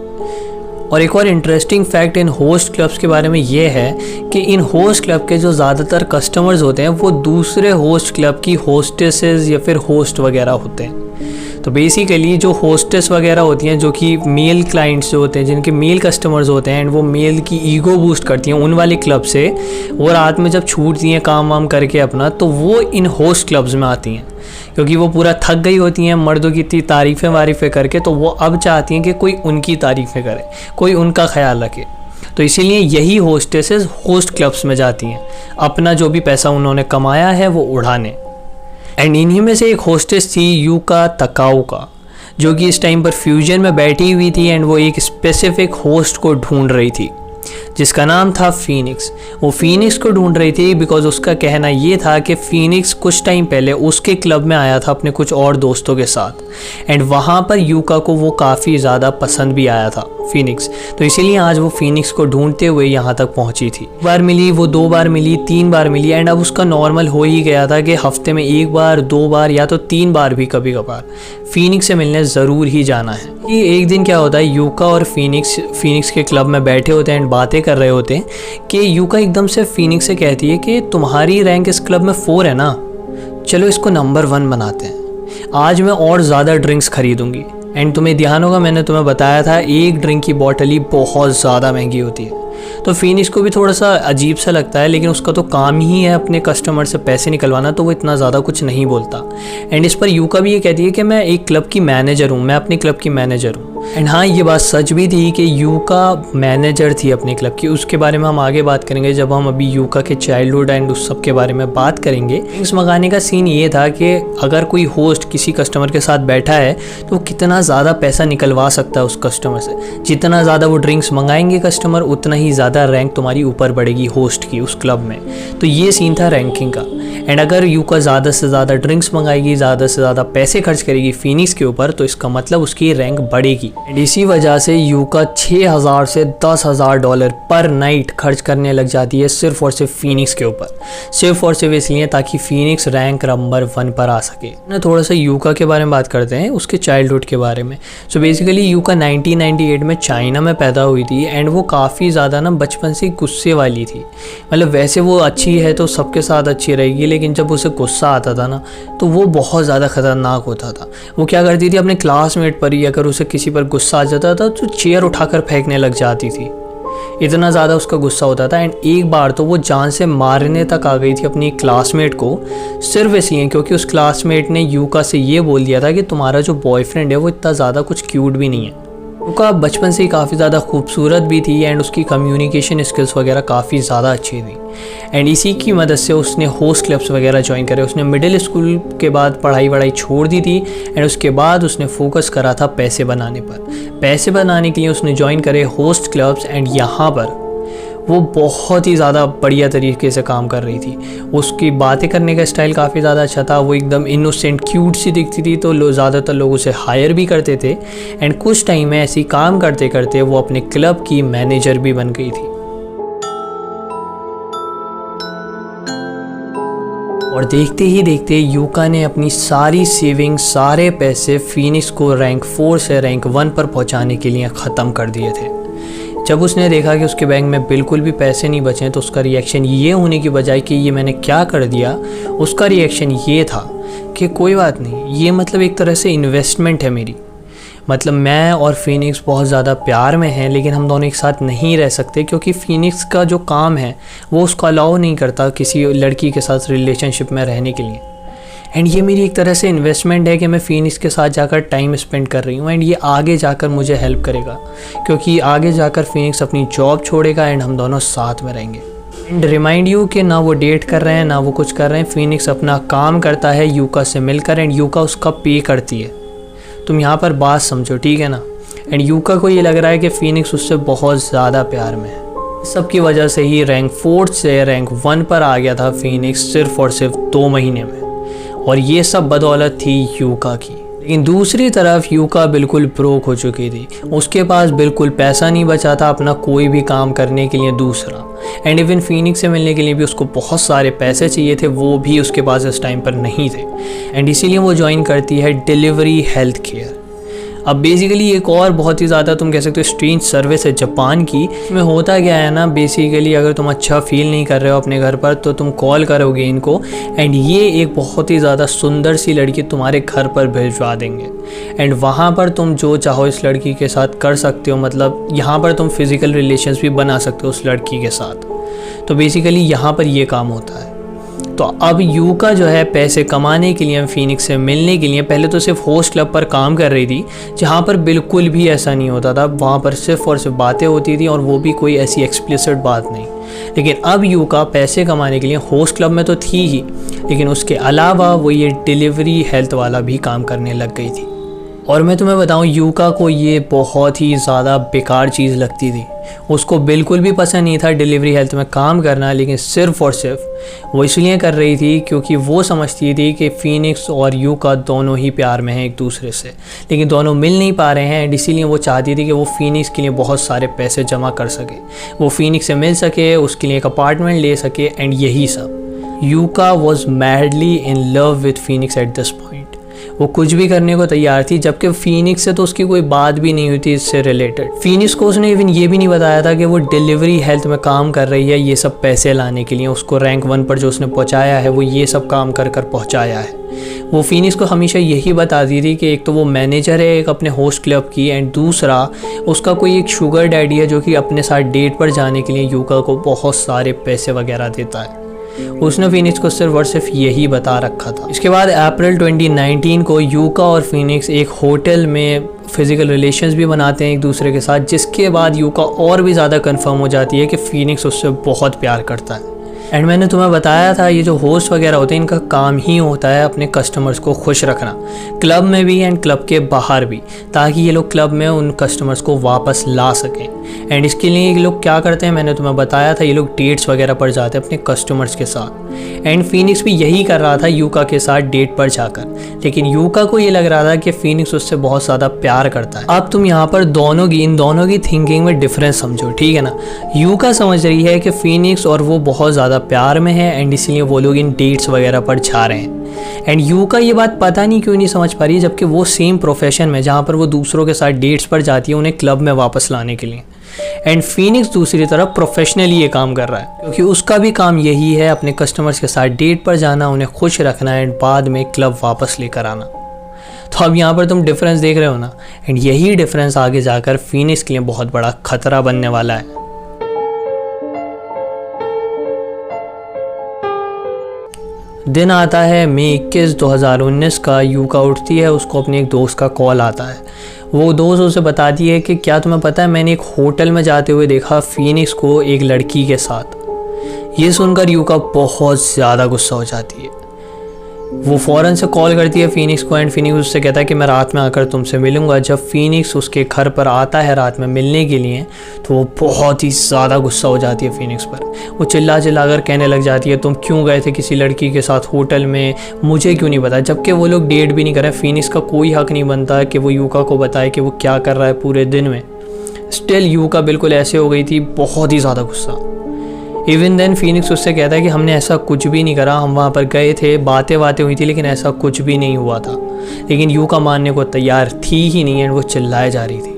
और एक और interesting fact in host clubs के बारे में ये है कि इन होस्ट क्लब के जो ज़्यादातर कस्टमर्स होते हैं वो दूसरे होस्ट क्लब की होस्टेसेस या फिर होस्ट वगैरह होते हैं। तो बेसिकली जो होस्टेस वगैरह होती हैं, जो कि मेल क्लाइंट्स जो होते हैं, जिनके मेल कस्टमर्स होते हैं, एंड वो मेल की ईगो बूस्ट करती हैं उन वाले क्लब से, वो रात में जब छूटती हैं काम वाम करके अपना, तो वो इन होस्ट क्लब्स में आती हैं क्योंकि वो पूरा थक गई होती हैं मर्दों की इतनी तारीफ़ें वारीफ़ें करके। तो वो अब चाहती हैं कि कोई उनकी तारीफ़ें करे, कोई उनका ख्याल रखे। तो इसीलिए यही होस्टेसेस होस्ट क्लब्स में जाती हैं अपना जो भी पैसा उन्होंने कमाया है वो उड़ाने। एंड इन्हीं में से एक होस्टेस थी यूका तकाओका, जो कि इस टाइम पर फ्यूजन में बैठी हुई थी एंड वो एक स्पेसिफिक होस्ट को ढूंढ रही थी जिसका नाम था फीनिक्स। वो फीनिक्स को ढूंढ रही थी बिकॉज उसका कहना ये था कि फीनिक्स कुछ टाइम पहले उसके क्लब में आया था अपने कुछ और दोस्तों के साथ, एंड वहाँ पर यूका को वो काफ़ी ज़्यादा पसंद भी आया था फीनिक्स। तो इसीलिए आज वो फीनिक्स को ढूंढते हुए यहाँ तक पहुँची थी। एक बार मिली, वो 2 बार मिली, 3 बार मिली, एंड अब उसका नॉर्मल हो ही गया था कि हफ्ते में 1 बार 2 बार या तो 3 बार भी कभी कभार फीनिक्स से मिलने ज़रूर ही जाना है। कि एक दिन क्या होता है, यूका और फीनिक्स के क्लब में बैठे होते हैं एंड बातें कर रहे होते हैं कि यूका एकदम से फीनिक्स से कहती है कि तुम्हारी रैंक इस क्लब में 4 है ना, चलो इसको नंबर 1 बनाते हैं। आज मैं और ज़्यादा ड्रिंक्स खरीदूंगी। एंड तुम्हें ध्यान होगा मैंने तुम्हें बताया था एक ड्रिंक की बॉटल ही बहुत ज़्यादा महंगी होती है। तो फीनिक्स को भी थोड़ा सा अजीब सा लगता है, लेकिन उसका तो काम ही है अपने कस्टमर से पैसे निकलवाना, तो वो इतना ज़्यादा कुछ नहीं बोलता। एंड इस पर यूका भी ये कहती है कि मैं एक क्लब की मैनेजर हूँ, मैं अपने क्लब की मैनेजर हूँ। एंड हाँ, ये बात सच भी थी कि यूका मैनेजर थी अपने क्लब की। उसके बारे में हम आगे बात करेंगे जब हम अभी यूका के चाइल्डहुड एंड उस सब के बारे में बात करेंगे। ड्रिंक्स मंगाने का सीन ये था कि अगर कोई होस्ट किसी कस्टमर के साथ बैठा है तो कितना ज़्यादा पैसा निकलवा सकता है उस कस्टमर से। जितना ज़्यादा वो ड्रिंक्स मंगाएंगे कस्टमर, उतना ही ज़्यादा रैंक तुम्हारी ऊपर बढ़ेगी होस्ट की उस क्लब में। तो ये सीन था रैंकिंग का। एंड अगर यूका ज़्यादा से ज़्यादा ड्रिंक्स मंगाएगी, ज़्यादा से ज़्यादा पैसे खर्च करेगी फीनिक्स के ऊपर, तो इसका मतलब उसकी रैंक बढ़ेगी। एंड इसी वजह से यूका 6000 से $10,000 पर नाइट खर्च करने लग जाती है सिर्फ और सिर्फ फीनिक्स के ऊपर, सिर्फ और सिर्फ इसलिए ताकि फीनिक्स रैंक नंबर 1 पर आ सके। ना थोड़ा सा यूका के बारे में बात करते हैं, उसके चाइल्डहुड के बारे में। सो बेसिकली यूका 1998 में चाइना में पैदा हुई थी एंड वो काफ़ी ज़्यादा ना बचपन से गुस्से वाली थी। मतलब वैसे वो अच्छी है तो सबके साथ अच्छी रहेगी, लेकिन जब उसे गुस्सा आता था ना तो वो बहुत ज़्यादा ख़तरनाक होता था। वो क्या करती थी, अपने क्लासमेट पर ही अगर उसे किसी पर गुस्सा आ जाता था तो चेयर उठाकर फेंकने लग जाती थी, इतना ज़्यादा उसका गुस्सा होता था। एंड एक बार तो वो जान से मारने तक आ गई थी अपनी क्लासमेट को, सिर्फ इसलिए क्योंकि उस क्लासमेट ने यूका से ये बोल दिया था कि तुम्हारा जो बॉयफ्रेंड है वो इतना ज़्यादा कुछ क्यूट भी नहीं है। यूका बचपन से ही काफ़ी ज़्यादा खूबसूरत भी थी एंड उसकी कम्युनिकेशन स्किल्स वगैरह काफ़ी ज़्यादा अच्छी थी। एंड इसी की मदद से उसने होस्ट क्लब्स वगैरह ज्वाइन करे। उसने मिडिल स्कूल के बाद पढ़ाई वढ़ाई छोड़ दी थी एंड उसके बाद उसने फोकस करा था पैसे बनाने पर। पैसे बनाने के लिए उसने ज्वाइन करे होस्ट क्लब्स एंड यहाँ पर वो बहुत ही ज़्यादा बढ़िया तरीके से काम कर रही थी। उसकी बातें करने का स्टाइल काफ़ी ज़्यादा अच्छा था, वो एकदम इनोसेंट क्यूट सी दिखती थी, तो ज़्यादातर लोग उसे हायर भी करते थे। एंड कुछ टाइम में ऐसी काम करते करते वो अपने क्लब की मैनेजर भी बन गई थी। और देखते ही देखते यूका ने अपनी सारी सेविंग, सारे पैसे फीनिक्स को रैंक 4 से रैंक 1 पर पहुंचाने के लिए ख़त्म कर दिए थे। जब उसने देखा कि उसके बैंक में बिल्कुल भी पैसे नहीं बचे तो उसका रिएक्शन ये होने की बजाय कि ये मैंने क्या कर दिया, उसका रिएक्शन ये था कि कोई बात नहीं, ये मतलब एक तरह से इन्वेस्टमेंट है मेरी। मतलब मैं और फीनिक्स बहुत ज़्यादा प्यार में हैं, लेकिन हम दोनों एक साथ नहीं रह सकते क्योंकि फीनिक्स का जो काम है वो उसको अलाउ नहीं करता किसी लड़की के साथ रिलेशनशिप में रहने के लिए। एंड ये मेरी एक तरह से इन्वेस्टमेंट है कि मैं फीनिक्स के साथ जाकर टाइम स्पेंड कर रही हूँ एंड ये आगे जाकर मुझे हेल्प करेगा क्योंकि आगे जाकर फीनिक्स अपनी जॉब छोड़ेगा एंड हम दोनों साथ में रहेंगे। एंड रिमाइंड यू कि ना वो डेट कर रहे हैं ना वो कुछ कर रहे हैं, फीनिक्स अपना काम करता है यूका से मिलकर एंड यूका उसका पे करती है। तुम यहाँ पर बात समझो, ठीक है ना। एंड यूका को ये लग रहा है कि फीनिक्स उससे बहुत ज़्यादा प्यार में है। सबकी वजह से ही रैंक 4 से रैंक 1 पर आ गया था फीनिक्स सिर्फ और सिर्फ 2 महीने में, और ये सब बदौलत थी यूका की। लेकिन दूसरी तरफ यूका बिल्कुल ब्रोक हो चुकी थी, उसके पास बिल्कुल पैसा नहीं बचा था अपना कोई भी काम करने के लिए दूसरा। एंड इवन फीनिक्स से मिलने के लिए भी उसको बहुत सारे पैसे चाहिए थे, वो भी उसके पास इस टाइम पर नहीं थे। एंड इसीलिए वो ज्वाइन करती है डिलीवरी हेल्थ केयर। अब बेसिकली एक और बहुत ही ज़्यादा तुम कह सकते हो स्ट्रेंज सर्विस है जापान की। इसमें होता क्या है ना, बेसिकली अगर तुम अच्छा फील नहीं कर रहे हो अपने घर पर तो तुम कॉल करोगे इनको एंड ये एक बहुत ही ज़्यादा सुंदर सी लड़की तुम्हारे घर पर भिजवा देंगे एंड वहाँ पर तुम जो चाहो इस लड़की के साथ कर सकते हो। मतलब यहाँ पर तुम फिज़िकल रिलेशंस भी बना सकते हो उस लड़की के साथ। तो बेसिकली यहाँ पर ये काम होता है। तो अब यूका जो है पैसे कमाने के लिए, फीनिक्स से मिलने के लिए, पहले तो सिर्फ होस्ट क्लब पर काम कर रही थी जहाँ पर बिल्कुल भी ऐसा नहीं होता था। वहाँ पर सिर्फ और सिर्फ बातें होती थी और वो भी कोई ऐसी एक्सप्लिसिट बात नहीं। लेकिन अब यूका पैसे कमाने के लिए होस्ट क्लब में तो थी ही, लेकिन उसके अलावा वो ये डिलीवरी हेल्थ वाला भी काम करने लग गई थी। और मैं तुम्हें बताऊं, यूका को ये बहुत ही ज़्यादा बेकार चीज़ लगती थी। उसको बिल्कुल भी पसंद नहीं था डिलीवरी हेल्थ में काम करना, लेकिन सिर्फ और सिर्फ वो इसलिए कर रही थी क्योंकि वो समझती थी कि फीनिक्स और यूका दोनों ही प्यार में हैं एक दूसरे से, लेकिन दोनों मिल नहीं पा रहे हैं एंड इसीलिए वो चाहती थी कि वो फीनिक्स के लिए बहुत सारे पैसे जमा कर सके, वो फीनिक्स से मिल सके, उसके लिए एक अपार्टमेंट ले सके एंड यही सब। Yucca was madly in love with Phoenix at this point. वो कुछ भी करने को तैयार थी, जबकि फीनिक्स से तो उसकी कोई बात भी नहीं हुई थी इससे रिलेटेड। फीनिक्स को उसने इवन ये भी नहीं बताया था कि वो डिलीवरी हेल्थ में काम कर रही है ये सब पैसे लाने के लिए। उसको रैंक 1 पर जो उसने पहुंचाया है वो ये सब काम कर कर पहुंचाया है। वो फीनिक्स को हमेशा यही बताती थी कि एक तो वो मैनेजर है एक अपने होस्ट क्लब की एंड दूसरा उसका कोई एक शुगर डैडी है जो कि अपने साथ डेट पर जाने के लिए यूका को बहुत सारे पैसे वगैरह देता है। उसने फीनिक्स को सिर्फ और सिर्फ यही बता रखा था। इसके बाद अप्रैल 2019 को यूका और फीनिक्स एक होटल में फिजिकल रिलेशंस भी बनाते हैं एक दूसरे के साथ, जिसके बाद यूका और भी ज़्यादा कंफर्म हो जाती है कि फीनिक्स उससे बहुत प्यार करता है। एंड मैंने तुम्हें बताया था ये जो होस्ट वगैरह होते हैं इनका काम ही होता है अपने कस्टमर्स को खुश रखना, क्लब में भी एंड क्लब के बाहर भी, ताकि ये लोग क्लब में उन कस्टमर्स को वापस ला सकें। एंड इसके लिए ये लोग क्या करते हैं मैंने तुम्हें बताया था, ये लोग डेट्स वगैरह पर जाते हैं अपने कस्टमर्स के साथ। एंड फीनिक्स भी यही कर रहा था यूका के साथ डेट पर जाकर, लेकिन यूका को ये लग रहा था कि फीनिक्स उससे बहुत ज़्यादा प्यार करता है। अब तुम यहाँ पर इन दोनों की थिंकिंग में डिफरेंस समझो, ठीक है ना। यूका समझ रही है कि फीनिक्स और वो बहुत ज़्यादा प्यार में है एंड इसीलिए वो लोग इन डेट्स वगैरह पर जा रहे हैं। एंड यूका ये बात पता नहीं क्यों नहीं समझ पा रही है, जबकि वो सेम प्रोफेशन में जहाँ पर वो दूसरों के साथ डेट्स पर जाती है उन्हें क्लब में वापस लाने के लिए, एंड फीनिक्स दूसरी तरफ प्रोफेशनली ये काम कर रहा है क्योंकि उसका भी काम यही है अपने कस्टमर्स के साथ डेट पर जाना, उन्हें खुश रखना एंड बाद में क्लब वापस लेकर आना। तो अब यहाँ पर तुम डिफरेंस देख रहे हो ना, एंड यही डिफरेंस आगे जाकर फीनिक्स के लिए बहुत बड़ा खतरा बनने वाला है। दिन आता है मई 21, 2019 का। यूका उठती है, उसको अपने एक दोस्त का कॉल आता है। वो दोस्त उसे बताती है कि क्या तुम्हें पता है मैंने एक होटल में जाते हुए देखा फीनिक्स को एक लड़की के साथ। ये सुनकर यूका बहुत ज़्यादा गुस्सा हो जाती है। वो फ़ौरन से कॉल करती है फीनिक्स को एंड फीनिक्स उससे कहता है कि मैं रात में आकर तुमसे मिलूंगा। जब फीनिक्स उसके घर पर आता है रात में मिलने के लिए तो वो बहुत ही ज़्यादा गुस्सा हो जाती है फीनिक्स पर। वो चिल्ला कर कहने लग जाती है तुम क्यों गए थे किसी लड़की के साथ होटल में, मुझे क्यों नहीं बताया, जबकि वो लोग डेट भी नहीं कर रहे। फीनिक्स का कोई हक नहीं बनता कि वो यूका को बताए कि वो क्या कर रहा है पूरे दिन में। स्टिल यूका बिल्कुल ऐसे हो गई थी, बहुत ही ज़्यादा गुस्सा। इवन देन फीनिक्स उससे कहता है कि हमने ऐसा कुछ भी नहीं करा, हम वहाँ पर गए थे, बातें हुई थी, लेकिन ऐसा कुछ भी नहीं हुआ था। लेकिन यूका मानने को तैयार थी ही नहीं एंड वो चिल्लाए जा रही थी।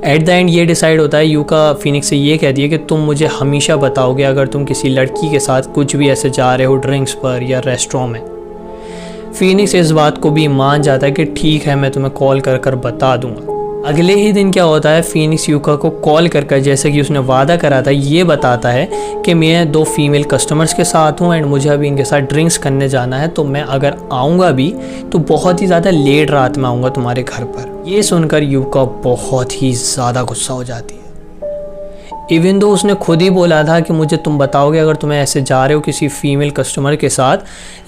एट द एंड ये डिसाइड होता है, यूका फीनिक्स से ये कहती है कि तुम मुझे हमेशा बताओगे अगर तुम किसी लड़की के साथ कुछ भी ऐसे जा रहे हो ड्रिंक्स पर या रेस्टोरेंट में। फीनिक्स इस बात को भी मान जाता है कि ठीक है मैं तुम्हें कॉल कर बता दूंगा। अगले ही दिन क्या होता है, फीनिक्स यूका को कॉल कर जैसे कि उसने वादा करा था ये बताता है कि मैं 2 फीमेल कस्टमर्स के साथ हूँ एंड मुझे अभी इनके साथ ड्रिंक्स करने जाना है, तो मैं अगर आऊँगा भी तो बहुत ही ज़्यादा लेट रात में आऊँगा तुम्हारे घर पर। ये सुनकर यूका बहुत ही ज़्यादा गुस्सा हो जाती है। इवन दो उसने खुद ही बोला था कि मुझे तुम बताओगे अगर तुम्हें ऐसे जा रहे हो किसी फीमेल कस्टमर के साथ,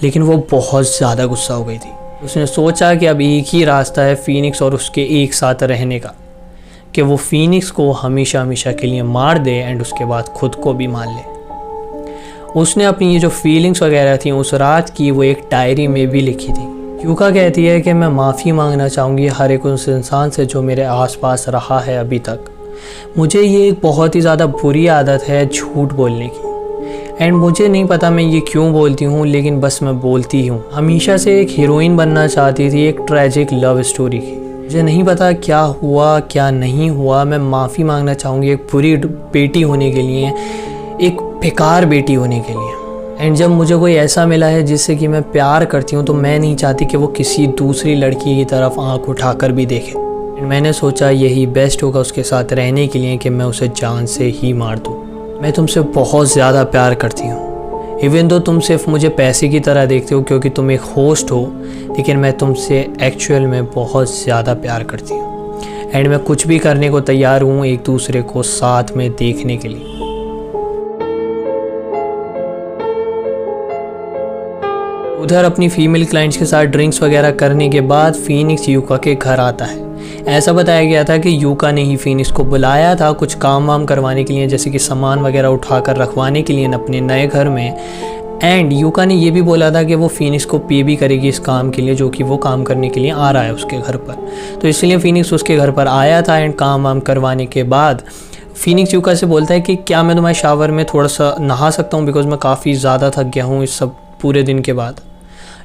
लेकिन वो बहुत ज़्यादा गुस्सा हो गई थी। उसने सोचा कि अब एक ही रास्ता है फीनिक्स और उसके एक साथ रहने का, कि वो फीनिक्स को हमेशा हमेशा के लिए मार दे एंड उसके बाद खुद को भी मार ले। उसने अपनी ये जो फीलिंग्स वगैरह थी उस रात की वो एक डायरी में भी लिखी थी। यूका कहती है कि मैं माफ़ी मांगना चाहूँगी हर एक उस इंसान से जो मेरे आसपास रहा है अभी तक। मुझे ये एक बहुत ही ज़्यादा बुरी आदत है झूठ बोलने की, एंड मुझे नहीं पता मैं ये क्यों बोलती हूँ, लेकिन बस मैं बोलती हूँ। हमेशा से एक हीरोइन बनना चाहती थी एक ट्रैजिक लव स्टोरी की, मुझे नहीं पता क्या हुआ क्या नहीं हुआ, मैं माफ़ी मांगना चाहूँगी एक बुरी बेटी होने के लिए, एक बेकार बेटी होने के लिए। एंड जब मुझे कोई ऐसा मिला है जिससे कि मैं प्यार करती हूँ तो मैं नहीं चाहती कि वो किसी दूसरी लड़की की तरफ आँख उठाकर भी देखे। एंड मैंने सोचा यही बेस्ट होगा उसके साथ रहने के लिए कि मैं उसे जान से ही मार दूँ। मैं तुमसे बहुत ज़्यादा प्यार करती हूँ, इवन दो तुम सिर्फ मुझे पैसे की तरह देखते हो क्योंकि तुम एक होस्ट हो, लेकिन मैं तुमसे एक्चुअल में बहुत ज़्यादा प्यार करती हूँ। एंड मैं कुछ भी करने को तैयार हूँ एक दूसरे को साथ में देखने के लिए। उधर अपनी फीमेल क्लाइंट्स के साथ ड्रिंक्स वगैरह करने के बाद फीनिक्स यूका के घर आता है। ऐसा बताया गया था कि यूका ने ही फीनिक्स को बुलाया था कुछ काम वाम करवाने के लिए, जैसे कि सामान वगैरह उठाकर रखवाने के लिए अपने नए घर में। एंड यूका ने ये भी बोला था कि वो फीनिक्स को पे भी करेगी इस काम के लिए जो कि वो काम करने के लिए आ रहा है उसके घर पर। तो इसलिए फीनिक्स उसके घर पर आया था। एंड काम वाम करवाने के बाद फीनिक्स यूका से बोलता है कि क्या मैं तुम्हारे शावर में थोड़ा सा नहा सकता हूँ, बिकॉज मैं काफ़ी ज़्यादा थक गया हूँ इस सब पूरे दिन के बाद।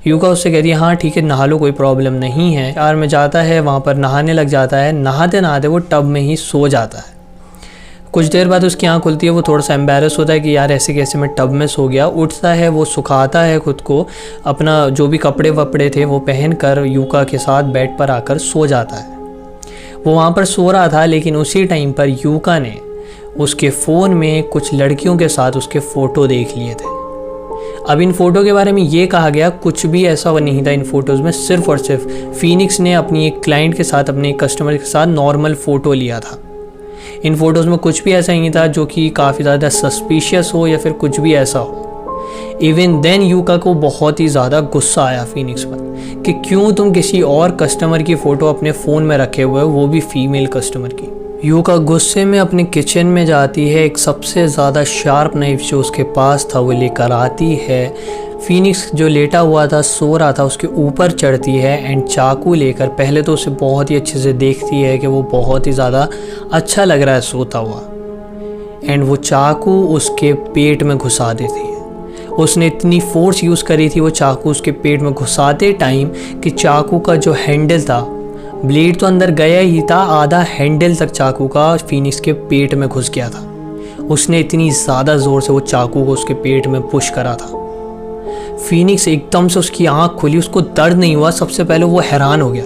यूका उससे कहती है हाँ ठीक है नहा लो, कोई प्रॉब्लम नहीं है। शावर में जाता है, वहाँ पर नहाने लग जाता है। नहाते नहाते वो टब में ही सो जाता है। कुछ देर बाद उसकी आँख खुलती है, वो थोड़ा सा एम्बैरस होता है कि यार ऐसे कैसे मैं टब में सो गया। उठता है, वो सुखाता है खुद को, अपना जो भी कपड़े वपड़े थे वो पहन कर यूका के साथ बेड पर आकर सो जाता है। वो वहाँ पर सो रहा था, लेकिन उसी टाइम पर यूका ने उसके फ़ोन में कुछ लड़कियों के साथ उसके फ़ोटो देख लिए थे। अब इन फ़ोटो के बारे में ये कहा गया कुछ भी ऐसा नहीं था इन फ़ोटोज़ में, सिर्फ और सिर्फ फीनिक्स ने अपनी एक क्लाइंट के साथ, अपने एक कस्टमर के साथ नॉर्मल फ़ोटो लिया था। इन फ़ोटोज़ में कुछ भी ऐसा नहीं था जो कि काफ़ी ज़्यादा सस्पिशियस हो या फिर कुछ भी ऐसा हो। इवन देन यूका को बहुत ही ज़्यादा गुस्सा आया फीनिक्स पर कि क्यों तुम किसी और कस्टमर की फ़ोटो अपने फ़ोन में रखे हुए हो, वो भी फीमेल कस्टमर की। यूका गुस्से में अपने किचन में जाती है, एक सबसे ज़्यादा शार्प नाइफ जो उसके पास था वो लेकर आती है। फीनिक्स जो लेटा हुआ था, सो रहा था, उसके ऊपर चढ़ती है एंड चाकू लेकर पहले तो उसे बहुत ही अच्छे से देखती है कि वो बहुत ही ज़्यादा अच्छा लग रहा है सोता हुआ। एंड वो चाकू उसके पेट में घुसा देती है। उसने इतनी फोर्स यूज़ करी थी वो चाकू उसके पेट में घुसाते टाइम कि चाकू का जो हैंडल था, ब्लेड तो अंदर गया ही था, आधा हैंडल तक चाकू का फीनिक्स के पेट में घुस गया था। उसने इतनी ज़्यादा ज़ोर से वो चाकू को उसके पेट में पुश करा था। फीनिक्स एकदम से उसकी आंख खुली, उसको दर्द नहीं हुआ। सबसे पहले वो हैरान हो गया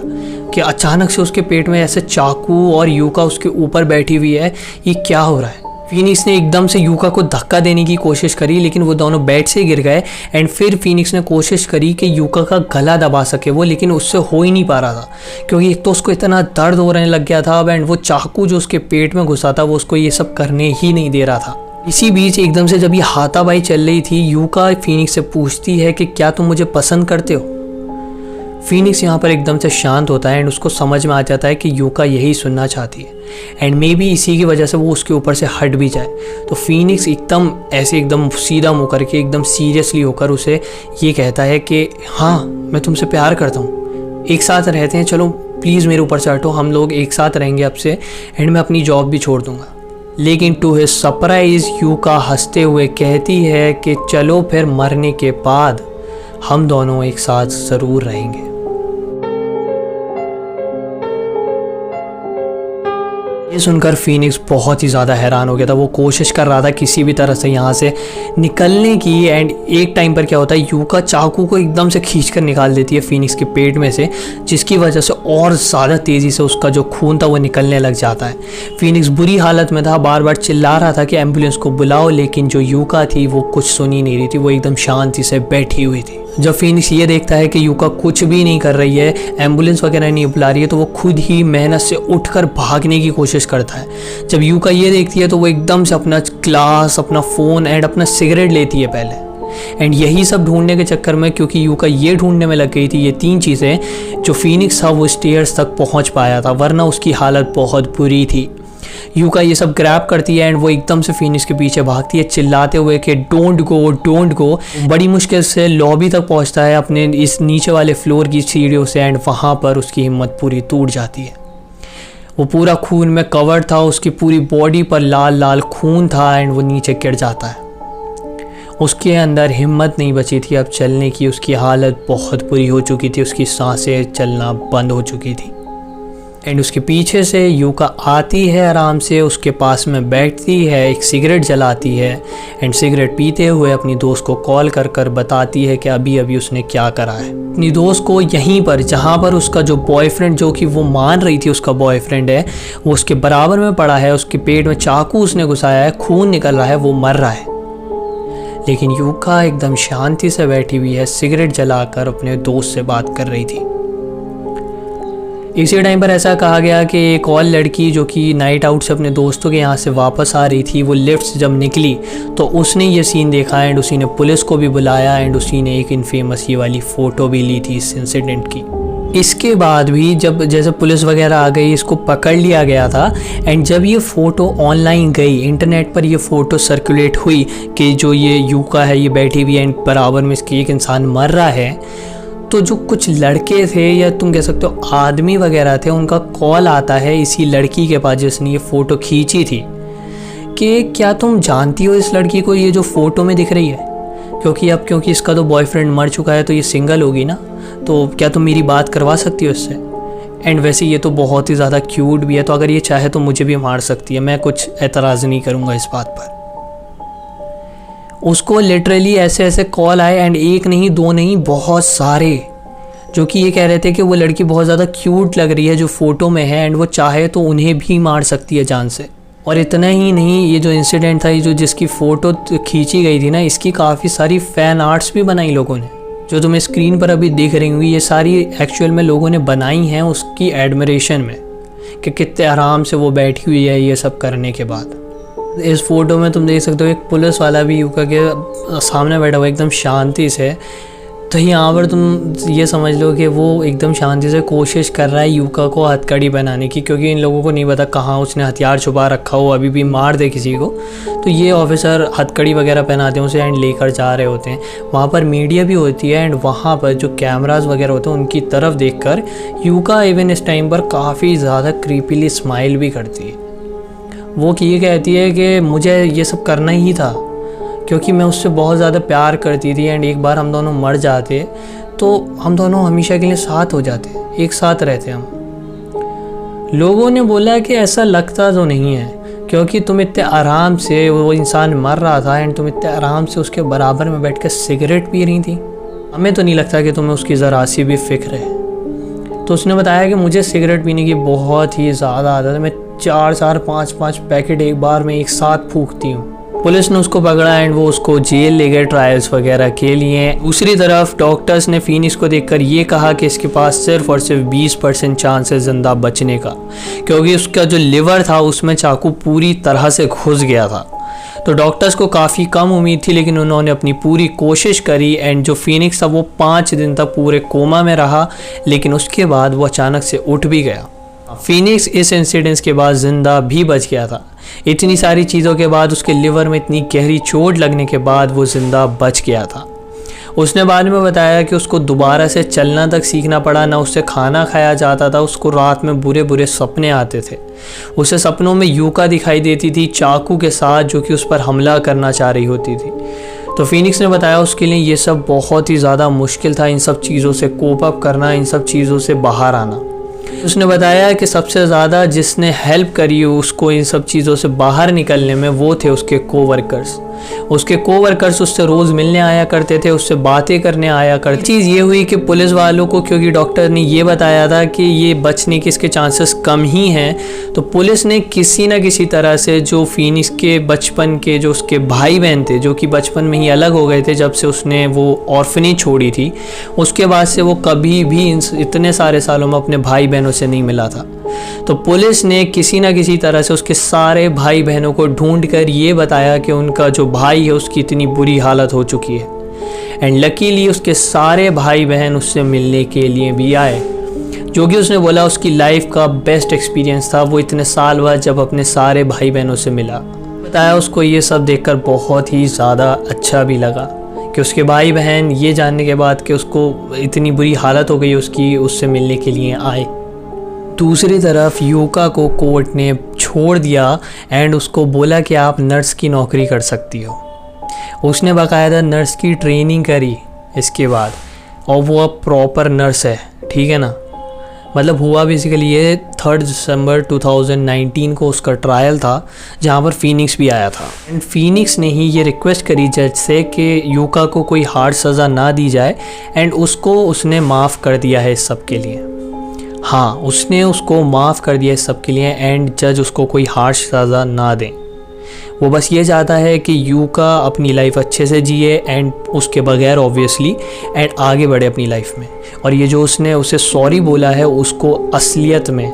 कि अचानक से उसके पेट में ऐसे चाकू और यूका उसके ऊपर बैठी हुई है, ये क्या हो रहा है। फीनिक्स ने एकदम से यूका को धक्का देने की कोशिश करी, लेकिन वो दोनों बेड से गिर गए। एंड फिर फीनिक्स ने कोशिश करी कि यूका का गला दबा सके वो, लेकिन उससे हो ही नहीं पा रहा था क्योंकि एक तो उसको इतना दर्द होने लग गया था। एंड वो चाकू जो उसके पेट में घुसा था वो उसको ये सब करने ही नहीं दे रहा था। इसी बीच एकदम से जब ये हाथापाई चल रही थी, यूका फीनिक्स से पूछती है कि क्या तुम मुझे पसंद करते हो। फीनिक्स यहाँ पर एकदम से शांत होता है एंड उसको समझ में आ जाता है कि यूका यही सुनना चाहती है एंड मे बी इसी की वजह से वो उसके ऊपर से हट भी जाए। तो फीनिक्स एकदम सीधा मुँह करके एकदम सीरियसली होकर उसे ये कहता है कि हाँ मैं तुमसे प्यार करता हूँ, एक साथ रहते हैं, चलो प्लीज़ मेरे ऊपर से हटो, हम लोग एक साथ रहेंगे अब से एंड मैं अपनी जॉब भी छोड़ दूँगा। लेकिन टू हिज सरप्राइज यूका हंसते हुए कहती है कि चलो फिर मरने के बाद हम दोनों एक साथ ज़रूर रहेंगे। ये सुनकर फीनिक्स बहुत ही ज़्यादा हैरान हो गया था। वो कोशिश कर रहा था किसी भी तरह से यहाँ से निकलने की। एंड एक टाइम पर क्या होता है, यूका चाकू को एकदम से खींचकर निकाल देती है फीनिक्स के पेट में से, जिसकी वजह से और ज़्यादा तेज़ी से उसका जो खून था वो निकलने लग जाता है। फीनिक्स बुरी हालत में था, बार बार चिल्ला रहा था कि एम्बुलेंस को बुलाओ, लेकिन जो यूका थी वो कुछ सुन ही नहीं रही थी, वो एकदम शांति से बैठी हुई थी। जब फीनिक्स ये देखता है कि यूका कुछ भी नहीं कर रही है, एम्बुलेंस वगैरह नहीं बुला रही है, तो वो खुद ही मेहनत से उठकर भागने की कोशिश करता है। जब यूका ये देखती है तो वो एकदम से अपना ग्लास, अपना फ़ोन एंड अपना सिगरेट लेती है पहले। एंड यही सब ढूंढने के चक्कर में, क्योंकि यूका ये ढूंढने में लग गई थी ये तीन चीज़ें, जो फीनिक्स था वो स्टेयर्स तक पहुंच पाया था, वरना उसकी हालत बहुत बुरी थी। यूका ये सब ग्रैब करती है एंड वो एकदम से फीनिक्स के पीछे भागती है चिल्लाते हुए कि डोंट गो डोंट गो। बड़ी मुश्किल से लॉबी तक पहुंचता है अपने इस नीचे वाले फ्लोर की सीढ़ियों से एंड वहाँ पर उसकी हिम्मत पूरी टूट जाती है। वो पूरा खून में कवर्ड था, उसकी पूरी बॉडी पर लाल लाल खून था एंड वो नीचे गिर जाता है। उसके अंदर हिम्मत नहीं बची थी अब चलने की, उसकी हालत बहुत बुरी हो चुकी थी, उसकी सांसें चलना बंद हो चुकी थी। एंड उसके पीछे से यूका आती है, आराम से उसके पास में बैठती है, एक सिगरेट जलाती है एंड सिगरेट पीते हुए अपनी दोस्त को कॉल कर कर बताती है कि अभी अभी उसने क्या करा है। अपनी दोस्त को यहीं पर, जहाँ पर उसका जो बॉयफ्रेंड, जो कि वो मान रही थी उसका बॉयफ्रेंड है, वो उसके बराबर में पड़ा है, उसके पेट में चाकू उसने घुसाया है, खून निकल रहा है, वो मर रहा है। लेकिन यूका एकदम शांति से बैठी हुई है, सिगरेट जलाकर अपने दोस्त से बात कर रही थी। इसी टाइम पर ऐसा कहा गया कि एक और लड़की जो कि नाइट आउट से अपने दोस्तों के यहाँ से वापस आ रही थी, वो लिफ्ट से जब निकली तो उसने ये सीन देखा एंड उसी ने पुलिस को भी बुलाया एंड उसी ने एक इनफेमस ये वाली फ़ोटो भी ली थी इस इंसिडेंट की। इसके बाद भी जब जैसे पुलिस वगैरह आ गई, इसको पकड़ लिया गया था एंड जब ये फ़ोटो ऑनलाइन गई, इंटरनेट पर ये फ़ोटो सर्कुलेट हुई कि जो ये यूका है ये बैठी हुई है एंड बराबर में इसकी एक इंसान मर रहा है, तो जो कुछ लड़के थे या तुम कह सकते हो आदमी वगैरह थे, उनका कॉल आता है इसी लड़की के पास जिसने ये फ़ोटो खींची थी कि क्या तुम जानती हो इस लड़की को, ये जो फ़ोटो में दिख रही है? क्योंकि इसका तो बॉयफ्रेंड मर चुका है तो ये सिंगल होगी ना, तो क्या तुम मेरी बात करवा सकती हो इससे? एंड वैसे ये तो बहुत ही ज़्यादा क्यूट भी है, तो अगर ये चाहे तो मुझे भी मार सकती है, मैं कुछ एतराज़ नहीं करूँगा इस बात पर। उसको लिटरली ऐसे ऐसे कॉल आए एंड एक नहीं दो नहीं बहुत सारे, जो कि ये कह रहे थे कि वो लड़की बहुत ज़्यादा क्यूट लग रही है जो फ़ोटो में है एंड वो चाहे तो उन्हें भी मार सकती है जान से। और इतना ही नहीं, ये जो इंसिडेंट था, ये जो जिसकी फ़ोटो खींची गई थी ना, इसकी काफ़ी सारी फ़ैन आर्ट्स भी बनाई लोगों ने, जो तुम्हें स्क्रीन पर अभी दिख रही होंगी। ये सारी एक्चुअल में लोगों ने बनाई हैं उसकी एडमिरेशन में कि कितने आराम से वो बैठी हुई है ये सब करने के बाद। इस फ़ोटो में तुम देख सकते हो एक पुलिस वाला भी यूका के सामने बैठा हुआ एकदम शांति से। तो यहाँ पर तुम ये समझ लो कि वो एकदम शांति से कोशिश कर रहा है यूका को हथकड़ी बनाने की, क्योंकि इन लोगों को नहीं पता कहाँ उसने हथियार छुपा रखा हो, अभी भी मार दे किसी को। तो ये ऑफिसर हथकड़ी वगैरह पहनाते हैं उसे एंड लेकर जा रहे होते हैं। वहाँ पर मीडिया भी होती है एंड वहाँ पर जो कैमराज वगैरह होते हैं उनकी तरफ देखकर यूका इवन इस टाइम पर काफ़ी ज़्यादा क्रीपीली स्माइल भी करती है। वो ये कहती है कि मुझे ये सब करना ही था क्योंकि मैं उससे बहुत ज़्यादा प्यार करती थी एंड एक बार हम दोनों मर जाते तो हम दोनों हमेशा के लिए साथ हो जाते, एक साथ रहते हम। लोगों ने बोला कि ऐसा लगता तो नहीं है क्योंकि तुम इतने आराम से, वो इंसान मर रहा था एंड तुम इतने आराम से उसके बराबर में बैठ कर सिगरेट पी रही थी, हमें तो नहीं लगता कि तुम्हें उसकी ज़रा सी भी फिक्र है। तो उसने बताया कि मुझे सिगरेट पीने की बहुत ही ज़्यादा आदत है, मैं 4-4 5-5 पैकेट एक बार में एक साथ फूंकती हूँ। पुलिस ने उसको पकड़ा एंड वो उसको जेल ले गए ट्रायल्स वगैरह के लिए। दूसरी तरफ डॉक्टर्स ने फिनिक्स को देखकर ये कहा कि इसके पास सिर्फ और सिर्फ 20% चांस है ज़िंदा बचने का, क्योंकि उसका जो लिवर था उसमें चाकू पूरी तरह से घुस गया था। तो डॉक्टर्स को काफ़ी कम उम्मीद थी, लेकिन उन्होंने अपनी पूरी कोशिश करी एंड जो फिनिक्स था वो 5 दिन तक पूरे कोमा में रहा, लेकिन उसके बाद वो अचानक से उठ भी गया। फिनिक्स इस इंसिडेंस के बाद ज़िंदा भी बच गया था। इतनी सारी चीज़ों के बाद, उसके लिवर में इतनी गहरी चोट लगने के बाद वो ज़िंदा बच गया था। उसने बाद में बताया कि उसको दोबारा से चलना तक सीखना पड़ा, ना उससे खाना खाया जाता था, उसको रात में बुरे बुरे सपने आते थे। उसे सपनों में यूका दिखाई देती थी चाकू के साथ, जो कि उस पर हमला करना चाह रही होती थी। तो फिनिक्स ने बताया उसके लिए ये सब बहुत ही ज़्यादा मुश्किल था, इन सब चीज़ों से कोप अप करना, इन सब चीज़ों से बाहर आना। उसने बताया कि सबसे ज़्यादा जिसने हेल्प करी उसको इन सब चीज़ों से बाहर निकलने में वो थे उसके कोवर्कर्स। उसके कोवर्कर्स उससे रोज़ मिलने आया करते थे, उससे बातें करने आया करते। चीज़ ये हुई कि पुलिस वालों को, क्योंकि डॉक्टर ने ये बताया था कि ये बचने के इसके चांसेस कम ही हैं, तो पुलिस ने किसी न किसी तरह से जो फिनिक्स के बचपन के जो उसके भाई बहन थे, जो कि बचपन में ही अलग हो गए थे जब से उसने वो ऑर्फनेज छोड़ी थी, उसके बाद से वो कभी भी इतने सारे सालों में अपने भाई बहनों से नहीं मिला था। तो पुलिस ने किसी न किसी तरह से उसके सारे भाई बहनों को ढूंढकर ये बताया कि उनका जो भाई है उसकी इतनी बुरी हालत हो चुकी है। एंड लकीली उसके सारे भाई बहन उससे मिलने के लिए भी आए, जो कि उसने बोला उसकी लाइफ का बेस्ट एक्सपीरियंस था। वो इतने साल बाद जब अपने सारे भाई बहनों से मिला, बताया उसको ये सब देखकर बहुत ही ज़्यादा अच्छा भी लगा कि उसके भाई बहन ये जानने के बाद कि उसको इतनी बुरी हालत हो गई उसकी, उससे मिलने के लिए आए। दूसरी तरफ यूका को कोर्ट ने छोड़ दिया एंड उसको बोला कि आप नर्स की नौकरी कर सकती हो। उसने बाकायदा नर्स की ट्रेनिंग करी इसके बाद, और वो अब प्रॉपर नर्स है, ठीक है ना। मतलब हुआ बेसिकली ये 3 दिसंबर 2019 को उसका ट्रायल था, जहाँ पर फीनिक्स भी आया था। एंड फीनिक्स ने ही ये रिक्वेस्ट करी जज से कि यूका को कोई हार्ड सज़ा ना दी जाए, एंड उसने माफ़ कर दिया है इस सब के लिए। हाँ, उसने उसको माफ़ कर दिया इस सब के लिए, एंड जज उसको कोई हार्श सज़ा ना दें। वो बस ये चाहता है कि यूका अपनी लाइफ अच्छे से जिए एंड उसके बगैर ऑब्वियसली, एंड आगे बढ़े अपनी लाइफ में। और ये जो उसने उसे सॉरी बोला है उसको असलियत में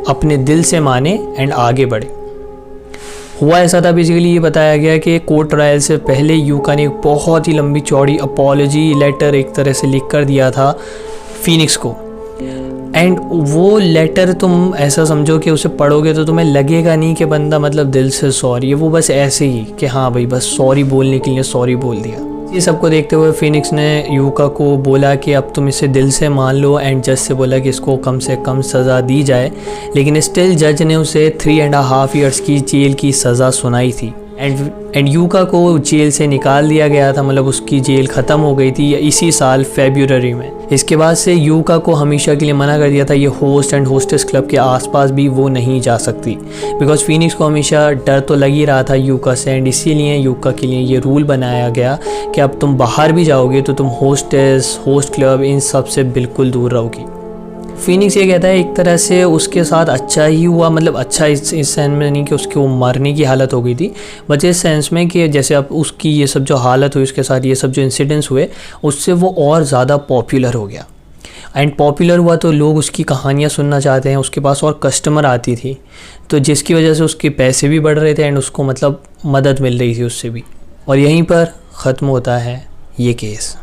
अपने दिल से माने एंड आगे बढ़े। हुआ ऐसा था बेसिकली, ये बताया गया कि कोर्ट ट्रायल से पहले यूका ने एक बहुत ही लंबी चौड़ी अपॉलजी लेटर एक तरह से लिख कर दिया था फीनिक्स को। एंड वो लेटर तुम ऐसा समझो कि उसे पढ़ोगे तो तुम्हें लगेगा नहीं कि बंदा मतलब दिल से सॉरी है, वो बस ऐसे ही कि हाँ भाई बस सॉरी बोलने के लिए सॉरी बोल दिया। ये सबको देखते हुए फीनिक्स ने यूका को बोला कि अब तुम इसे दिल से मान लो, एंड जज से बोला कि इसको कम से कम सज़ा दी जाए। लेकिन स्टिल जज ने उसे 3.5 ईयर्स की जेल की सज़ा सुनाई थी। एंड यूका को जेल से निकाल दिया गया था, मतलब उसकी जेल ख़त्म हो गई थी इसी साल फरवरी में। इसके बाद से यूका को हमेशा के लिए मना कर दिया था, ये होस्ट एंड होस्टेस क्लब के आसपास भी वो नहीं जा सकती, बिकॉज फीनिक्स को हमेशा डर तो लग ही रहा था यूका से। एंड इसीलिए यूका के लिए ये रूल बनाया गया कि अब तुम बाहर भी जाओगे तो तुम होस्ट क्लब इन सब से बिल्कुल दूर रहोगी। फीनिक्स ये कहता है एक तरह से उसके साथ अच्छा ही हुआ, मतलब अच्छा इस सेंस में नहीं कि उसकी वो मरने की हालत हो गई थी, बट इस सेंस में कि जैसे अब उसकी ये सब जो हालत हुई उसके साथ, ये सब जो इंसिडेंट्स हुए, उससे वो और ज़्यादा पॉपुलर हो गया। एंड पॉपुलर हुआ तो लोग उसकी कहानियाँ सुनना चाहते हैं, उसके पास और कस्टमर आती थी, तो जिसकी वजह से उसके पैसे भी बढ़ रहे थे एंड उसको मतलब मदद मिल रही थी उससे भी। और यहीं पर ख़त्म होता है ये केस।